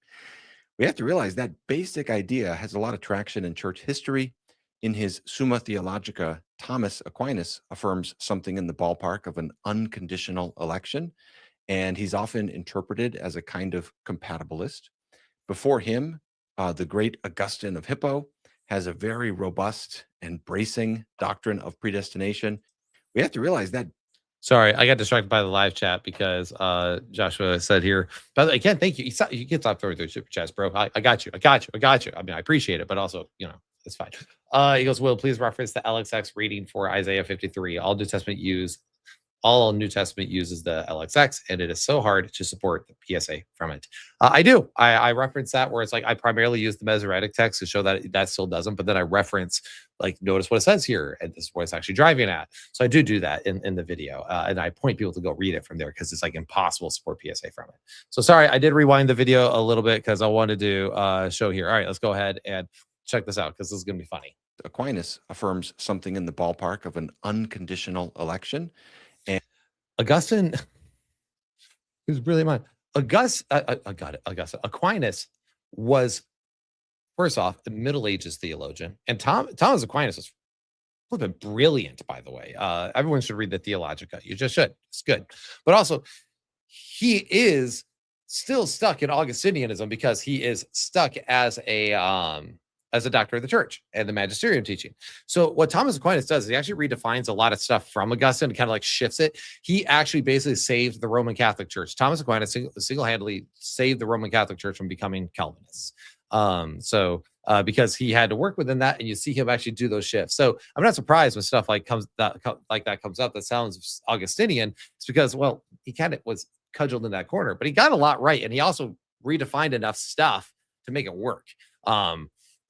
B: We have to realize that basic idea has a lot of traction in church history. In his Summa Theologica, Thomas Aquinas affirms something in the ballpark of an unconditional election, and he's often interpreted as a kind of compatibilist. Before him, the great Augustine of Hippo has a very robust and bracing doctrine of predestination. We have to realize that.
A: Sorry, I got distracted by the live chat because Joshua said here, by the way, again, thank you. You can stop throwing through super chats, bro. I got you. I mean, I appreciate it, but also, it's fine. He goes, Will, please reference the LXX reading for Isaiah 53. All New Testament uses the LXX, and it is so hard to support the PSA from it. I do. I reference that where it's like I primarily use the Masoretic text to show that still doesn't, but then I reference, like, notice what it says here, and this is what it's actually driving at. So I do that in the video, and I point people to go read it from there because it's like impossible to support PSA from it. So sorry, I did rewind the video a little bit because I wanted to show here. All right, let's go ahead and check this out because this is going to be funny.
B: Aquinas affirms something in the ballpark of an unconditional election.
A: Augustine is really mine. I got it. Augustine. Aquinas was, first off, a Middle Ages theologian, and Thomas Aquinas was flipping brilliant, by the way. Everyone should read the Theologica. You just should. It's good. But also, he is still stuck in Augustinianism because he is stuck as a doctor of the church and the magisterium teaching. So what Thomas Aquinas does is he actually redefines a lot of stuff from Augustine and kind of like shifts it. He actually basically saved the Roman Catholic Church. Thomas Aquinas single-handedly saved the Roman Catholic Church from becoming Calvinists. Because he had to work within that, and you see him actually do those shifts. So I'm not surprised when stuff like that comes up that sounds Augustinian. It's because, well, he kind of was cudgeled in that corner, but he got a lot right, and he also redefined enough stuff to make it work.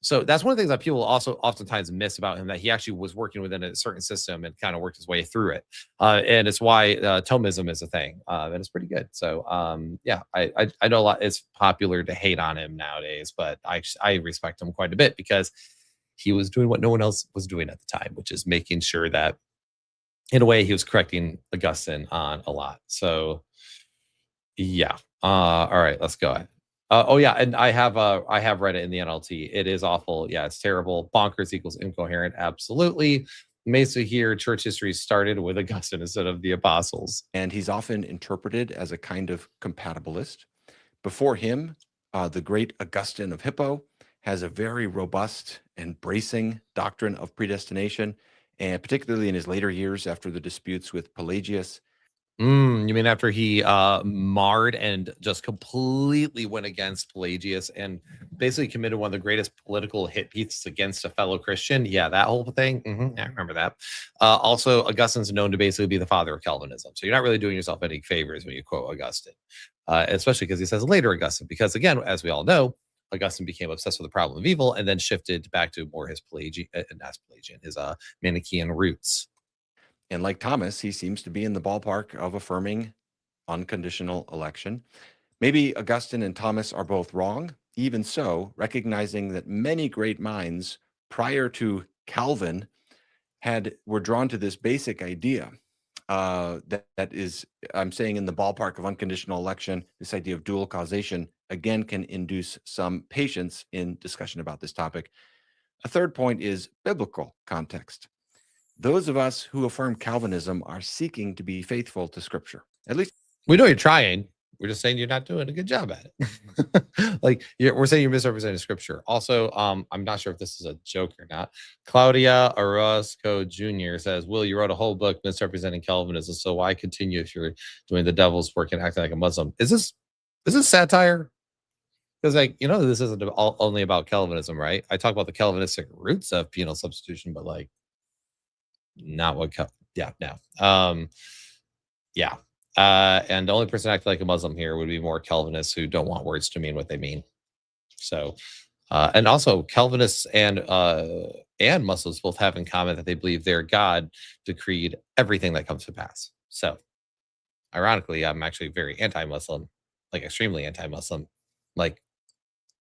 A: So that's one of the things that people also oftentimes miss about him, that he actually was working within a certain system and kind of worked his way through it. And it's why Thomism is a thing, and it's pretty good. So yeah, I know a lot. It's popular to hate on him nowadays, but I respect him quite a bit because he was doing what no one else was doing at the time, which is making sure that, in a way, he was correcting Augustine on a lot. So yeah. All right, let's go. Oh yeah, and I have read it in the NLT. It is awful. Yeah, it's terrible. Bonkers equals incoherent. Absolutely. Mesa here, church history started with Augustine instead of the apostles.
B: And he's often interpreted as a kind of compatibilist. Before him, the great Augustine of Hippo has a very robust and bracing doctrine of predestination, and particularly in his later years after the disputes with Pelagius.
A: You mean after he marred and just completely went against Pelagius and basically committed one of the greatest political hit pieces against a fellow Christian? Yeah, that whole thing. I remember that. Also, Augustine's known to basically be the father of Calvinism. So you're not really doing yourself any favors when you quote Augustine, especially because he says later Augustine. Because again, as we all know, Augustine became obsessed with the problem of evil and then shifted back to more his his Manichaean roots.
B: And like Thomas, he seems to be in the ballpark of affirming unconditional election. Maybe Augustine and Thomas are both wrong. Even so, recognizing that many great minds prior to Calvin were drawn to this basic idea that is, I'm saying, in the ballpark of unconditional election, this idea of dual causation, again, can induce some patience in discussion about this topic. A third point is biblical context. Those of us who affirm Calvinism are seeking to be faithful to Scripture. At least
A: we know you're trying. We're just saying you're not doing a good job at it. We're saying you're misrepresenting Scripture. Also, I'm not sure if this is a joke or not. Claudia Orozco Jr. says, "Will, you wrote a whole book misrepresenting Calvinism, so why continue if you're doing the devil's work and acting like a Muslim?" Is this satire? Because this isn't only about Calvinism, right? I talk about the Calvinistic roots of penal substitution, but not what and the only person acting like a Muslim here would be more Calvinists who don't want words to mean what they mean. So and also Calvinists and Muslims both have in common that they believe their God decreed everything that comes to pass. So ironically, I'm actually very anti-Muslim, extremely anti-Muslim,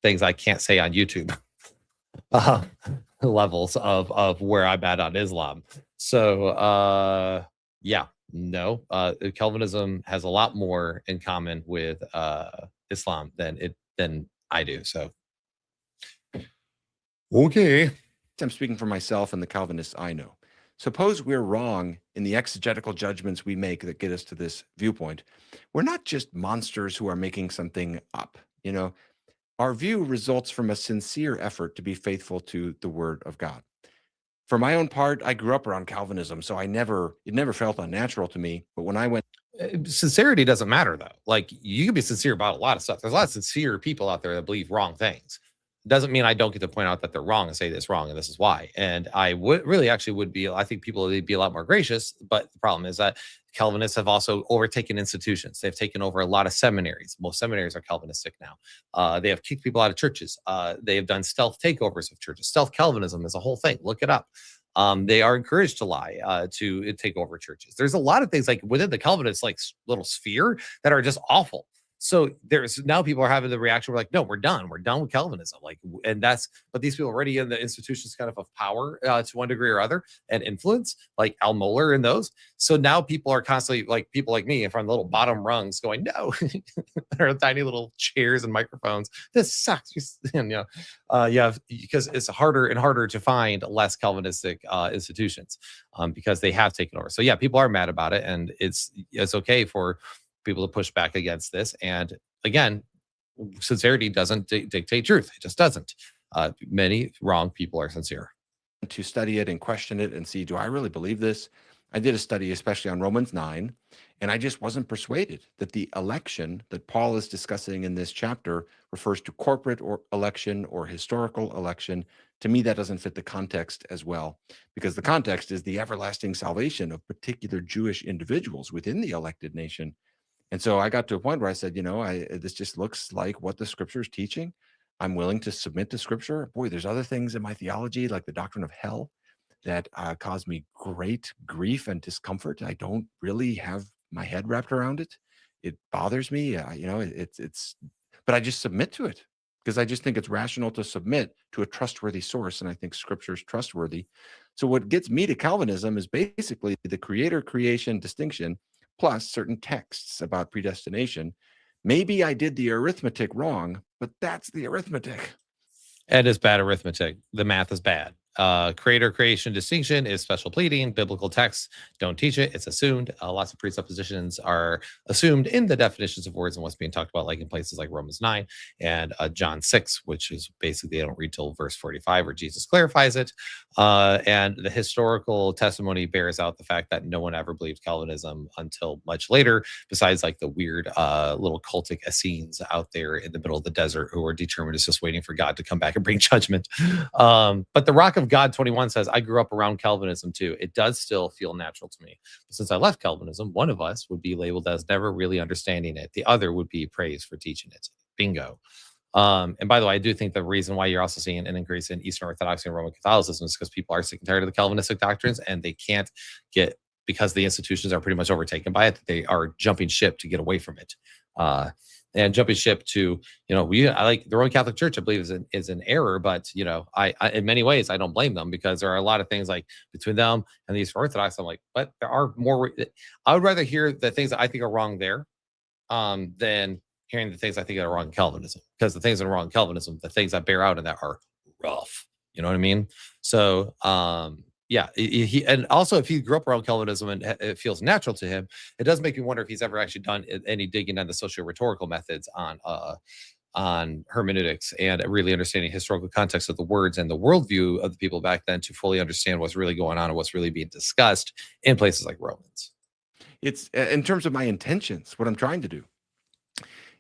A: things I can't say on YouTube. Levels of where I'm at on Islam. So Calvinism has a lot more in common with Islam than I do. So okay.
B: I'm speaking for myself and the Calvinists I know. Suppose we're wrong in the exegetical judgments we make that get us to this viewpoint. We're not just monsters who are making something up. Our view results from a sincere effort to be faithful to the Word of God. For my own part, I grew up around Calvinism, so it never felt unnatural to me. But when I went,
A: sincerity doesn't matter though. You can be sincere about a lot of stuff. There's a lot of sincere people out there that believe wrong things. Doesn't mean I don't get to point out that they're wrong and say this wrong and this is why. And I would be. I think people would be a lot more gracious. But the problem is that Calvinists have also overtaken institutions. They've taken over a lot of seminaries. Most seminaries are Calvinistic now. They have kicked people out of churches. They have done stealth takeovers of churches. Stealth Calvinism is a whole thing. Look it up. They are encouraged to lie, to take over churches. There's a lot of things within the Calvinist little sphere that are just awful. So there's now people are having the reaction. We're no, we're done with Calvinism. But these people already in the institutions kind of power to one degree or other and influence, like Al Mohler and those. So now people are constantly people like me from the little bottom rungs going, no, there are tiny little chairs and microphones. This sucks. Because it's harder and harder to find less Calvinistic institutions because they have taken over. So yeah, people are mad about it, and it's okay for people to push back against this. And again, sincerity doesn't dictate truth. It just doesn't. Many wrong people are sincere.
B: To study it and question it and see, do I really believe this? I did a study, especially on Romans 9, and I just wasn't persuaded that the election that Paul is discussing in this chapter refers to corporate or election or historical election. To me, that doesn't fit the context as well, because the context is the everlasting salvation of particular Jewish individuals within the elected nation. And so I got to a point where I said, this just looks like what the Scripture is teaching. I'm willing to submit to Scripture. Boy, there's other things in my theology, like the doctrine of hell, that cause me great grief and discomfort. I don't really have my head wrapped around it. It bothers me. But I just submit to it because I just think it's rational to submit to a trustworthy source. And I think Scripture is trustworthy. So what gets me to Calvinism is basically the creator-creation distinction plus certain texts about predestination. Maybe I did the arithmetic wrong, but that's the arithmetic.
A: It is bad arithmetic. The math is bad. Creator creation distinction is special pleading. Biblical texts don't teach it. It's assumed. Lots of presuppositions are assumed in the definitions of words and what's being talked about, like in places like Romans 9 and John 6, which is basically they don't read till verse 45 where Jesus clarifies it. And the historical testimony bears out the fact that no one ever believed Calvinism until much later, besides like the weird little cultic Essenes out there in the middle of the desert who are determined just waiting for God to come back and bring judgment. But the Rock of God 21 says, I grew up around Calvinism too. It does still feel natural to me. But since I left Calvinism, one of us would be labeled as never really understanding it. The other would be praised for teaching it. Bingo. And by the way, I do think the reason why you're also seeing an increase in Eastern Orthodoxy and Roman Catholicism is because people are sick and tired of the Calvinistic doctrines, and they can't get, because the institutions are pretty much overtaken by it, they are jumping ship to get away from it. And jumping ship to, I like the Roman Catholic Church, I believe is an error, but I in many ways I don't blame them, because there are a lot of things like between them and the Eastern Orthodox. I'm like, but there are more. I would rather hear the things that I think are wrong there, than hearing the things I think are wrong in Calvinism, because the things that are wrong in Calvinism, the things that bear out in that are rough. You know what I mean? So, yeah, he and also if he grew up around Calvinism and it feels natural to him, it does make me wonder if he's ever actually done any digging on the socio-rhetorical methods on hermeneutics and really understanding historical context of the words and the worldview of the people back then to fully understand what's really going on and what's really being discussed in places like Romans.
B: It's in terms of my intentions, what I'm trying to do.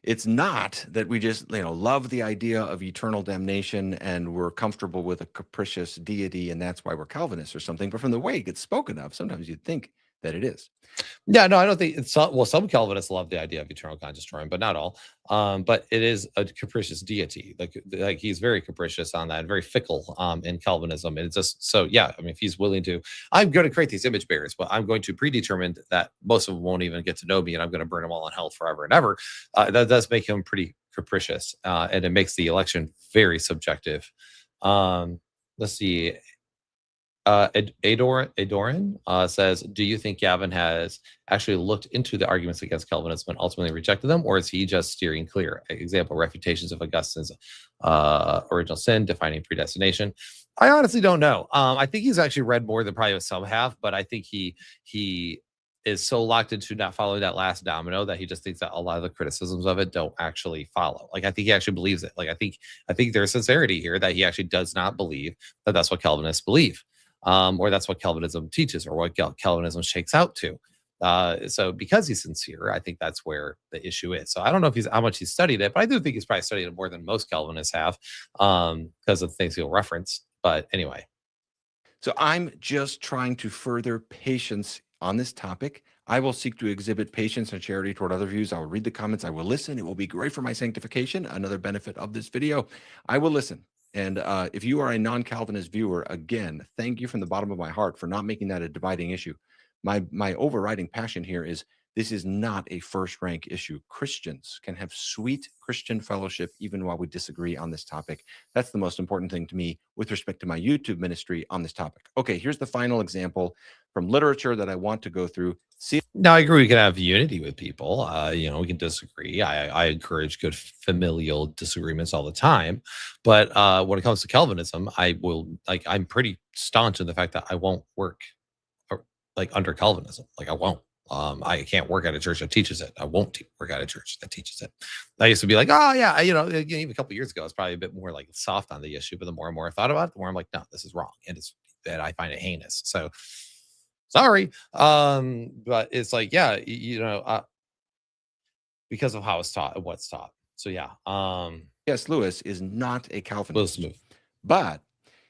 B: It's not that we just, love the idea of eternal damnation and we're comfortable with a capricious deity and that's why we're Calvinists or something. But from the way it gets spoken of, sometimes you'd think that it is.
A: Yeah, no, I don't think it's some Calvinists love the idea of eternal conscious destroying, but not all. But it is a capricious deity. Like he's very capricious on that, and very fickle in Calvinism. And it's just so, yeah, I mean, if he's willing to, I'm going to create these image bearers, but I'm going to predetermine that most of them won't even get to know me, and I'm going to burn them all in hell forever and ever. That does make him pretty capricious, and it makes the election very subjective. Let's see. Adoran says, do you think Gavin has actually looked into the arguments against Calvinism and ultimately rejected them, or is he just steering clear? Example, refutations of Augustine's original sin, defining predestination. I honestly don't know. I think he's actually read more than probably some have, but I think he is so locked into not following that last domino that he just thinks that a lot of the criticisms of it don't actually follow. Like, I think he actually believes it. Like, I think there's sincerity here that he actually does not believe that that's what Calvinists believe. Or that's what Calvinism teaches, or what Calvinism shakes out to. So because he's sincere, I think that's where the issue is. So I don't know if how much he's studied it, but I do think he's probably studied it more than most Calvinists have, because of the things he'll reference. But anyway.
B: So I'm just trying to further patience on this topic. I will seek to exhibit patience and charity toward other views. I will read the comments. I will listen. It will be great for my sanctification. Another benefit of this video. I will listen. And if you are a non-Calvinist viewer, again, thank you from the bottom of my heart for not making that a dividing issue. My overriding passion here is this is not a first-rank issue. Christians can have sweet Christian fellowship even while we disagree on this topic. That's the most important thing to me with respect to my YouTube ministry on this topic. Okay, here's the final example from literature that I want to go through.
A: Now, I agree we can have unity with people. We can disagree. I encourage good familial disagreements all the time. But when it comes to Calvinism, I'm pretty staunch in the fact that I won't work under Calvinism. I won't. I can't work at a church that teaches it. I won't work at a church that teaches it. I used to be like, oh yeah, even a couple of years ago, I was probably a bit more soft on the issue. But the more and more I thought about it, the more I'm like, no, this is wrong, and I find it heinous. So sorry, but it's because of how it's taught and what's taught. So yeah,
B: C.S. Lewis is not a Calvinist, but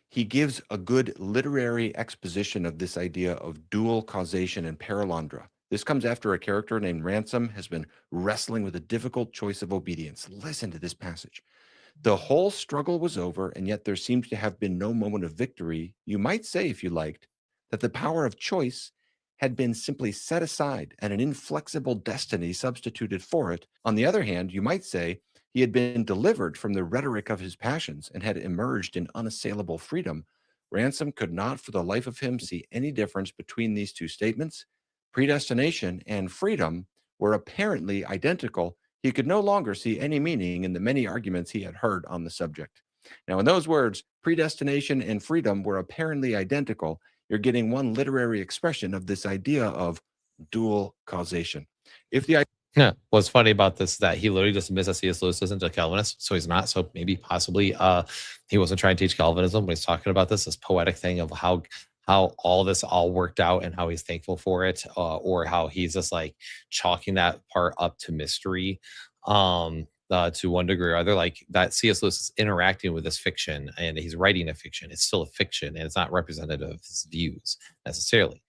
B: he gives a good literary exposition of this idea of dual causation and paralondra. This comes after a character named Ransom has been wrestling with a difficult choice of obedience. Listen to this passage. The whole struggle was over, and yet there seems to have been no moment of victory. You might say, if you liked, that the power of choice had been simply set aside and an inflexible destiny substituted for it. On the other hand, you might say he had been delivered from the rhetoric of his passions and had emerged in unassailable freedom. Ransom could not for the life of him see any difference between these two statements. Predestination and freedom were apparently identical. He could no longer see any meaning in the many arguments he had heard on the subject. Now, in those words, predestination and freedom were apparently identical. You're getting one literary expression of this idea of dual causation. If the
A: Yeah, what's funny about this is that he literally just admits that C.S. Lewis isn't a Calvinist, so he's not. So maybe possibly he wasn't trying to teach Calvinism when he's talking about this poetic thing of how all this all worked out and how he's thankful for it, or how he's just like chalking that part up to mystery. To one degree or other, like that C.S. Lewis is interacting with this fiction and he's writing a fiction. It's still a fiction and it's not representative of his views necessarily.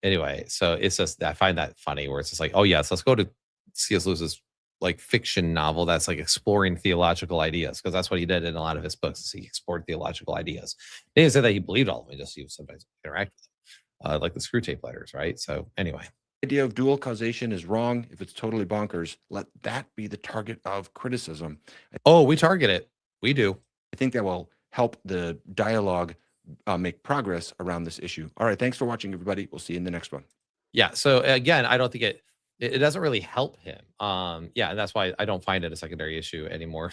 A: Anyway, so it's just, I find that funny where it's just like, oh yes, let's go to C.S. Lewis's like fiction novel that's like exploring theological ideas, because that's what he did in a lot of his books. He explored theological ideas. He didn't say that he believed all of them, just he would sometimes interact with them, like the Screw Tape letters, right? So anyway.
B: idea of dual causation is wrong, if it's totally bonkers, let that be the target of criticism.
A: Oh, we target it. We do.
B: I think that will help the dialogue make progress around this issue. All right. Thanks for watching, everybody. We'll see you in the next one.
A: Yeah. So again, I don't think it doesn't really help him. Yeah, and that's why I don't find it a secondary issue anymore.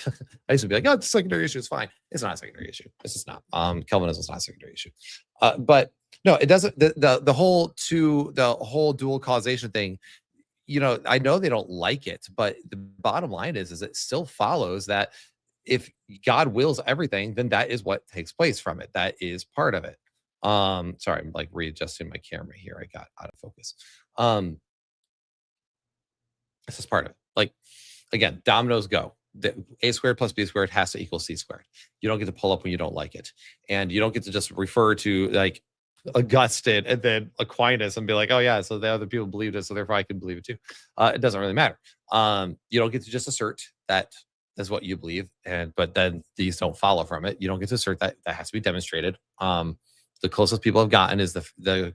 A: I used to be like, oh, the secondary issue is fine. It's not a secondary issue. It's just not. Calvinism is not a secondary issue. But no, it doesn't. The whole dual causation thing. You know, I know they don't like it, but the bottom line is it still follows that if God wills everything, then that is what takes place from it. That is part of it. Sorry, I'm like readjusting my camera here. I got out of focus. This is part of it. Like, again, dominoes go. The A squared plus B squared has to equal C squared. You don't get to pull up when you don't like it. And you don't get to just refer to like Augustine and then Aquinas and be like, oh yeah, so the other people believed it, so therefore I can believe it too. It doesn't really matter. You don't get to just assert that is what you believe, but then these don't follow from it. You don't get to assert that. That has to be demonstrated. The closest people have gotten is the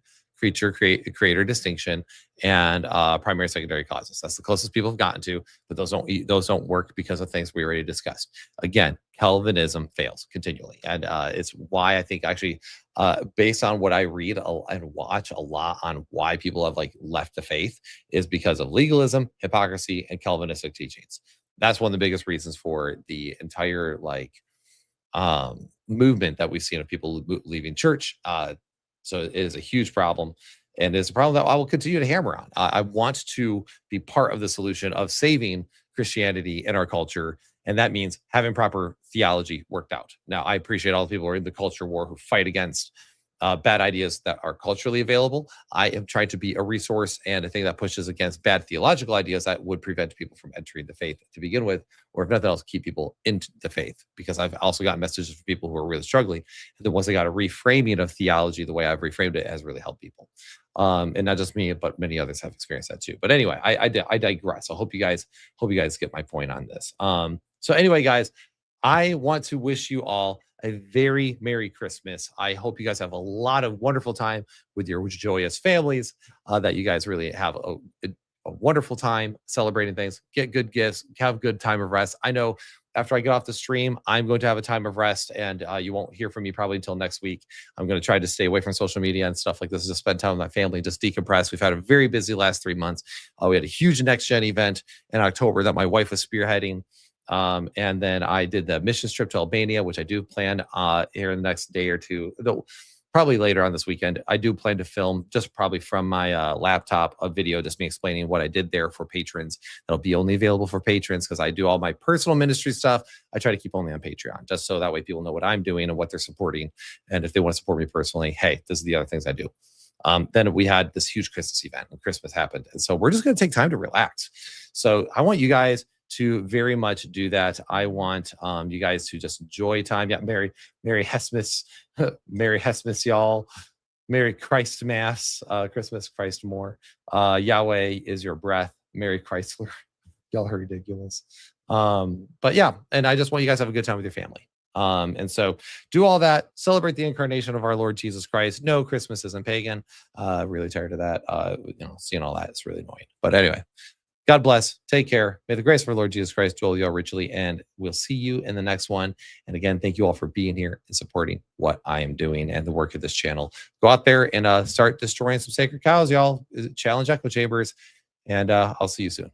A: creator distinction and primary secondary causes. That's the closest people have gotten to, but those don't work because of things we already discussed. Again, Calvinism fails continually, and it's why I think actually, based on what I read and watch a lot on why people have like left the faith, is because of legalism, hypocrisy, and Calvinistic teachings. That's one of the biggest reasons for the entire like movement that we've seen of people leaving church. So it is a huge problem, and it's a problem that I will continue to hammer on. I want to be part of the solution of saving Christianity in our culture, and that means having proper theology worked out. Now, I appreciate all the people who are in the culture war who fight against bad ideas that are culturally available. I am trying to be a resource and a thing that pushes against bad theological ideas that would prevent people from entering the faith to begin with, or if nothing else, keep people into the faith. Because I've also gotten messages from people who are really struggling. And then once they got a reframing of theology, the way I've reframed it has really helped people. And not just me, but many others have experienced that too. But anyway, I digress. I hope you guys get my point on this. So anyway, guys, I want to wish you all a very Merry Christmas. I hope you guys have a lot of wonderful time with your joyous families, that you guys really have a wonderful time celebrating things, get good gifts, have a good time of rest. I know after I get off the stream, I'm going to have a time of rest, and you won't hear from me probably until next week. I'm going to try to stay away from social media and stuff like this, just spend time with my family, just decompress. We've had a very busy last 3 months. We had a huge Next Gen event in October that my wife was spearheading. And then I did the missions trip to Albania, which I do plan here in the next day or two, probably later on this weekend. I do plan to film just probably from my laptop a video, just me explaining what I did there for patrons. That'll be only available for patrons because I do all my personal ministry stuff. I try to keep only on Patreon, just so that way people know what I'm doing and what they're supporting. And if they want to support me personally, hey, this is the other things I do. Then we had this huge Christmas event and Christmas happened. And so we're just going to take time to relax. So I want you guys to very much do that. I want you guys to just enjoy time. Yeah, Merry Hesmas, Merry Hesmas, y'all. Merry Christ Mass, Christmas Christ more. Yahweh is your breath. Merry Chrysler. Y'all are ridiculous. But yeah, and I just want you guys to have a good time with your family. And so do all that, celebrate the incarnation of our Lord Jesus Christ. No, Christmas isn't pagan. Really tired of that. Seeing all that is really annoying. But anyway, God bless. Take care. May the grace of our Lord Jesus Christ dwell with you all richly, and we'll see you in the next one. And again, thank you all for being here and supporting what I am doing and the work of this channel. Go out there and start destroying some sacred cows, y'all. Challenge echo chambers, and I'll see you soon.